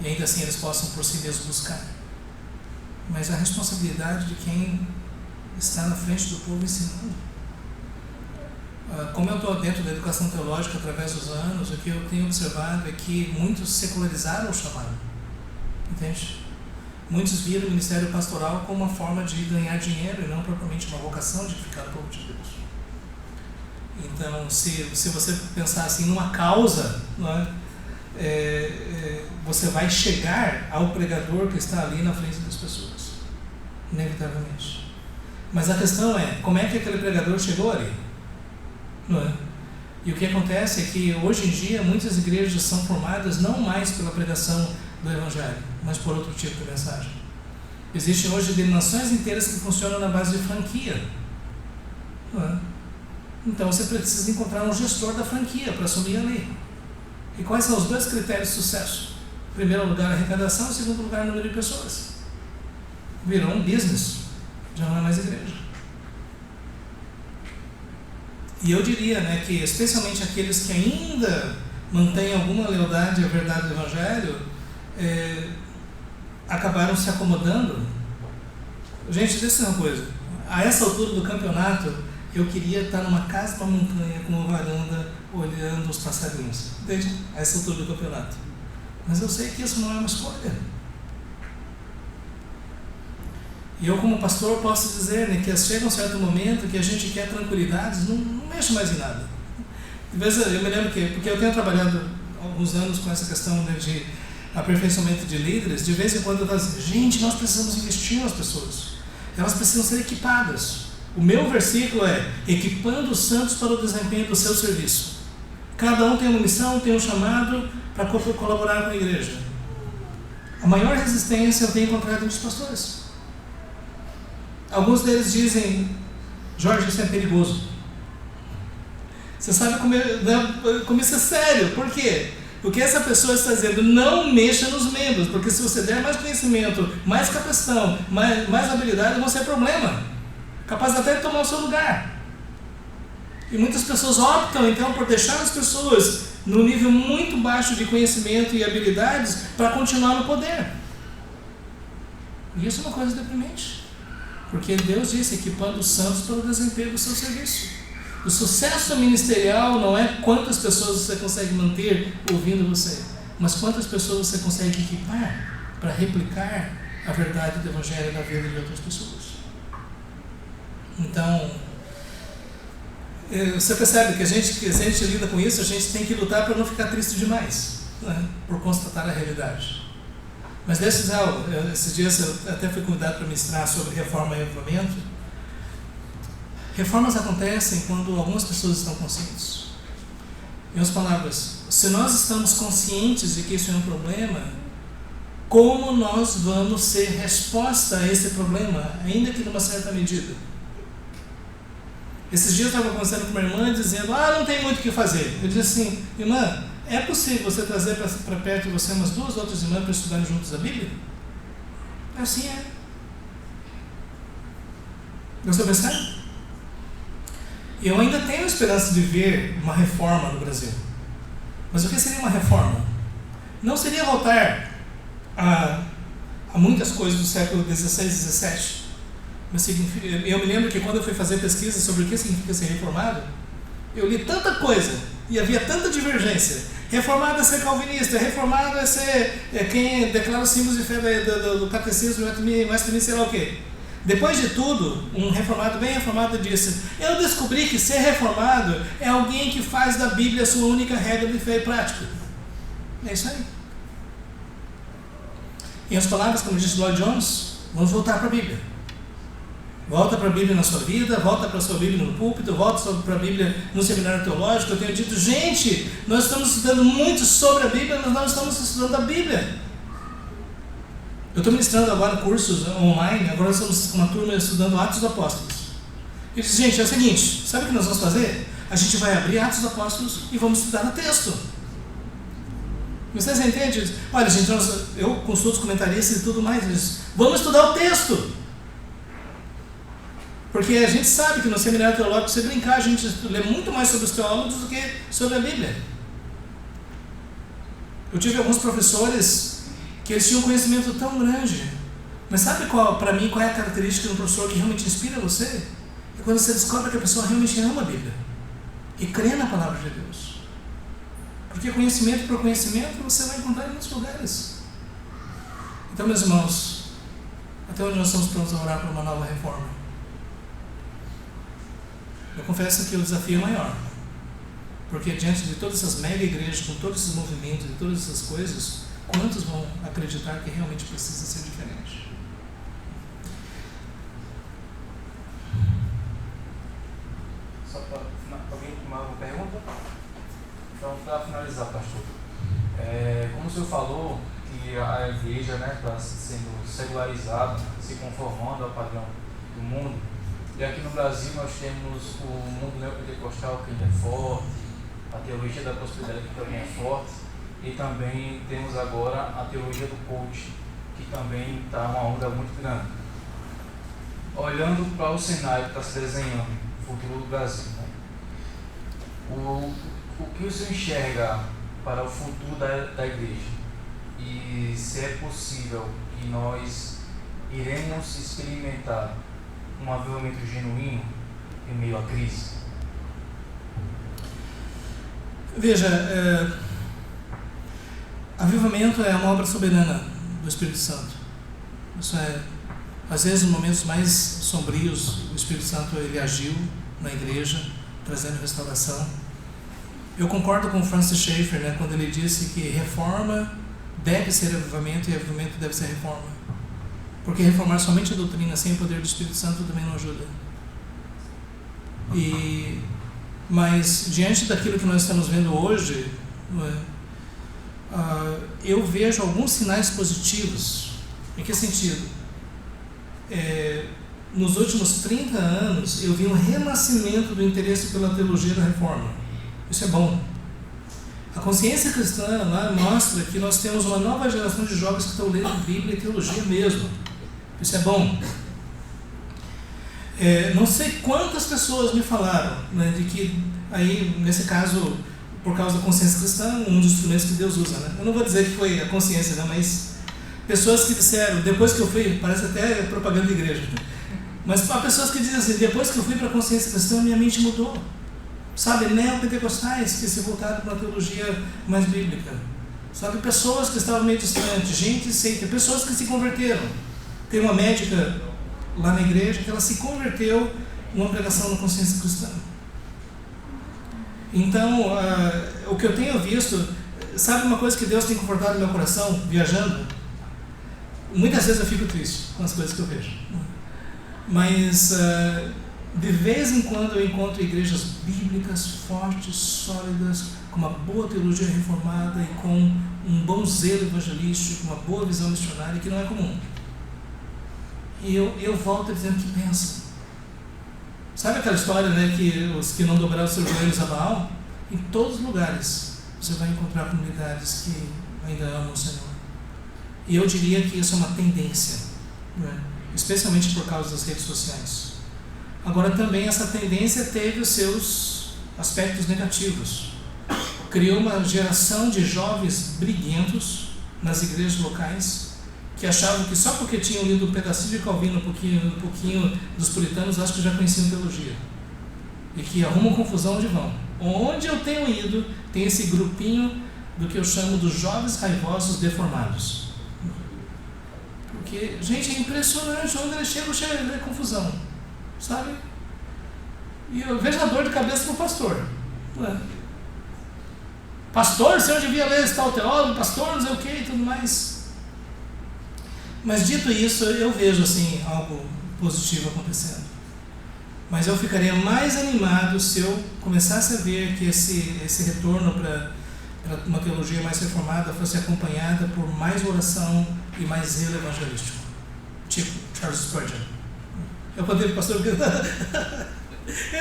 e ainda assim eles possam por si mesmos buscar. Mas a responsabilidade de quem está na frente do povo ensinando. Como eu estou dentro da educação teológica através dos anos, o que eu tenho observado é que muitos secularizaram o chamado. Entende? Muitos viram o ministério pastoral como uma forma de ganhar dinheiro e não propriamente uma vocação de ficar no povo de Deus. Então, se você pensar assim numa causa, não é? Você vai chegar ao pregador que está ali na frente das pessoas, inevitavelmente. Mas a questão é, como é que aquele pregador chegou ali? Não é? E o que acontece é que hoje em dia muitas igrejas são formadas não mais pela pregação do Evangelho, mas por outro tipo de mensagem. Existem hoje denominações inteiras que funcionam na base de franquia. Não é? Então você precisa encontrar um gestor da franquia para assumir a lei. E quais são os dois critérios de sucesso? Em primeiro lugar, a arrecadação, em segundo lugar, o número de pessoas. Virou um business, já não é mais igreja. E eu diria, né, que especialmente aqueles que ainda mantêm alguma lealdade à verdade do Evangelho, acabaram se acomodando. Gente, deixa eu dizer uma coisa. A essa altura do campeonato, eu queria estar numa casa de uma montanha com uma varanda olhando os passarinhos. Desde a essa altura do campeonato. Mas eu sei que isso não é uma escolha. E eu, como pastor, posso dizer, né, que chega um certo momento que a gente quer tranquilidade, não mexe mais em nada. De vez eu me lembro que, porque eu tenho trabalhado alguns anos com essa questão, né, de aperfeiçoamento de líderes, de vez em quando eu falo assim, gente, nós precisamos investir nas pessoas. Elas precisam ser equipadas. O meu versículo é, equipando os santos para o desempenho do seu serviço. Cada um tem uma missão, tem um chamado para colaborar com a igreja. A maior resistência eu tenho encontrado entre os pastores. Alguns deles dizem, Jorge, isso é perigoso. Você sabe como isso é sério. Por quê? Porque essa pessoa está dizendo, não mexa nos membros, porque se você der mais conhecimento, mais capacitação, mais habilidade, vão ser problema. Capaz até de tomar o seu lugar. E muitas pessoas optam, então, por deixar as pessoas no nível muito baixo de conhecimento e habilidades para continuar no poder. E isso é uma coisa deprimente. Porque Deus disse, equipando os santos para o desempenho do seu serviço. O sucesso ministerial não é quantas pessoas você consegue manter ouvindo você, mas quantas pessoas você consegue equipar para replicar a verdade do Evangelho na vida de outras pessoas. Então, você percebe que a gente lida com isso, a gente tem que lutar para não ficar triste demais, né? Por constatar a realidade. Mas esses dias eu até fui convidado para ministrar sobre reforma e avivamento. Reformas acontecem quando algumas pessoas estão conscientes. Em outras palavras, se nós estamos conscientes de que isso é um problema, como nós vamos ser resposta a esse problema, ainda que numa certa medida? Esses dias eu estava conversando com uma irmã dizendo, não tem muito o que fazer. Eu disse assim, irmã, é possível você trazer para perto de você umas 2 outras irmãs para estudarem juntos a Bíblia? Assim é. Você percebe? Eu ainda tenho a esperança de ver uma reforma no Brasil. Mas o que seria uma reforma? Não seria voltar a muitas coisas do século XVI e XVII. Mas eu me lembro que quando eu fui fazer pesquisa sobre o que significa ser reformado, eu li tanta coisa E havia tanta divergência. Reformado é ser calvinista, reformado é ser quem declara os símbolos de fé do catecismo, Westminster, sei lá o quê. Depois de tudo, um reformado, bem reformado, disse: eu descobri que ser reformado é alguém que faz da Bíblia a sua única regra de fé e prática. É isso aí. Em outras palavras, como disse Lloyd Jones, vamos voltar para a Bíblia. Volta para a Bíblia na sua vida, volta para a sua Bíblia no púlpito, volta para a Bíblia no seminário teológico. Eu tenho dito, gente, nós estamos estudando muito sobre a Bíblia, mas não estamos estudando a Bíblia. Eu estou ministrando agora cursos online, agora nós estamos com uma turma estudando Atos dos Apóstolos. Eu disse, gente, é o seguinte, sabe o que nós vamos fazer? A gente vai abrir Atos dos Apóstolos e vamos estudar o texto. Vocês entendem? Olha, gente, eu consulto os comentaristas e tudo mais, vamos estudar o texto. Porque a gente sabe que no seminário teológico, se brincar, a gente lê muito mais sobre os teólogos do que sobre a Bíblia. Eu tive alguns professores que eles tinham um conhecimento tão grande. Mas sabe para mim, qual é a característica de um professor que realmente inspira você? É quando você descobre que a pessoa realmente ama a Bíblia e crê na palavra de Deus. Porque conhecimento por conhecimento você vai encontrar em muitos lugares. Então, meus irmãos, até onde nós estamos prontos a orar por uma nova reforma? Eu confesso que o desafio é maior, porque diante de todas essas mega igrejas, com todos esses movimentos e todas essas coisas, quantos vão acreditar que realmente precisa ser diferente? Só para alguém tomar uma pergunta? Então, para finalizar, pastor, como o senhor falou que a igreja está sendo secularizada, se conformando ao padrão do mundo, e aqui no Brasil nós temos o mundo neopentecostal que ainda é forte, a teologia da prosperidade que também é forte, e também temos agora a teologia do coach, que também está uma onda muito grande. Olhando para o cenário que está se desenhando, o futuro do Brasil, né? O que o senhor enxerga para o futuro da igreja? E se é possível que nós iremos experimentar um avivamento genuíno em meio à crise? Veja, avivamento é uma obra soberana do Espírito Santo. Isso é, às vezes, nos momentos mais sombrios, o Espírito Santo ele agiu na igreja, trazendo restauração. Eu concordo com Francis Schaeffer, né, quando ele disse que reforma deve ser avivamento e avivamento deve ser reforma. Porque reformar somente a doutrina sem o poder do Espírito Santo também não ajuda. Mas diante daquilo que nós estamos vendo hoje, eu vejo alguns sinais positivos. Em que sentido? Nos últimos 30 anos, eu vi um renascimento do interesse pela teologia da reforma. Isso é bom. A consciência cristã lá mostra que nós temos uma nova geração de jovens que estão lendo Bíblia e teologia mesmo. Isso é bom. Não sei quantas pessoas me falaram, né, de que, aí, nesse caso, por causa da consciência cristã, um dos instrumentos que Deus usa, né? Eu não vou dizer que foi a consciência, né, mas pessoas que disseram, depois que eu fui, parece até propaganda de igreja, mas há pessoas que dizem assim, depois que eu fui para a consciência cristã, minha mente mudou. Sabe, neopentecostais que se voltaram para a teologia mais bíblica. Sabe, pessoas que estavam meio distantes, gente seita, pessoas que se converteram. Tem uma médica lá na igreja que ela se converteu numa pregação na consciência cristã. Então, o que eu tenho visto, sabe uma coisa que Deus tem confortado no meu coração, viajando? Muitas vezes eu fico triste com as coisas que eu vejo. Mas, de vez em quando eu encontro igrejas bíblicas fortes, sólidas, com uma boa teologia reformada e com um bom zelo evangelístico, uma boa visão missionária, que não é comum. E eu volto dizendo que pensa. Sabe aquela história, né, que os que não dobraram seus joelhos a Baal? Em todos os lugares você vai encontrar comunidades que ainda amam o Senhor. E eu diria que isso é uma tendência, né? Especialmente por causa das redes sociais. Agora também essa tendência teve os seus aspectos negativos. Criou uma geração de jovens briguentos nas igrejas locais, que achavam que só porque tinham lido um pedacinho de Calvino, um pouquinho dos puritanos, acho que já conheciam teologia. e que arrumam confusão onde vão. Onde eu tenho ido, tem esse grupinho do que eu chamo dos jovens raivosos deformados. Porque, gente, é impressionante, onde eles chegam, chega confusão, sabe? E eu vejo a dor de cabeça pro pastor. Pastor, o senhor devia ler esse tal teólogo, pastor, não sei o que e tudo mais. Mas dito isso, eu vejo assim algo positivo acontecendo. Mas eu ficaria mais animado se eu começasse a ver que esse retorno para uma teologia mais reformada fosse acompanhada por mais oração e mais zelo evangelístico. Tipo Charles Spurgeon. Eu poderia, pastor, eu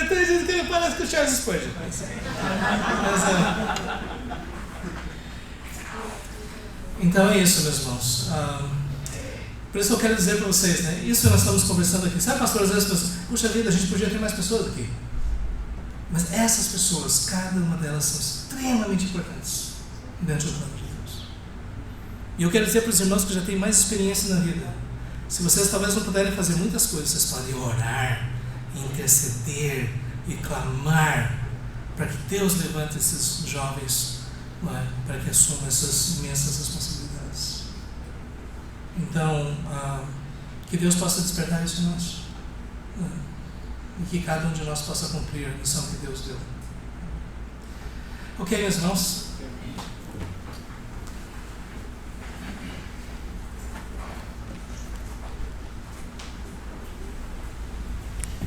tenho gente que me parece com o Charles Spurgeon. Então é isso, meus irmãos. Por isso eu quero dizer para vocês, né? Isso nós estamos conversando aqui. Sabe, pastor, às vezes as pessoas, puxa vida, a gente podia ter mais pessoas aqui. Mas essas pessoas, cada uma delas são extremamente importantes dentro do plano de Deus. E eu quero dizer para os irmãos que já têm mais experiência na vida, se vocês talvez não puderem fazer muitas coisas, vocês podem orar, interceder e clamar para que Deus levante esses jovens, para que assumam essas imensas responsabilidades. Então, que Deus possa despertar isso em nós. E que cada um de nós possa cumprir a missão que Deus deu. Ok, meus irmãos?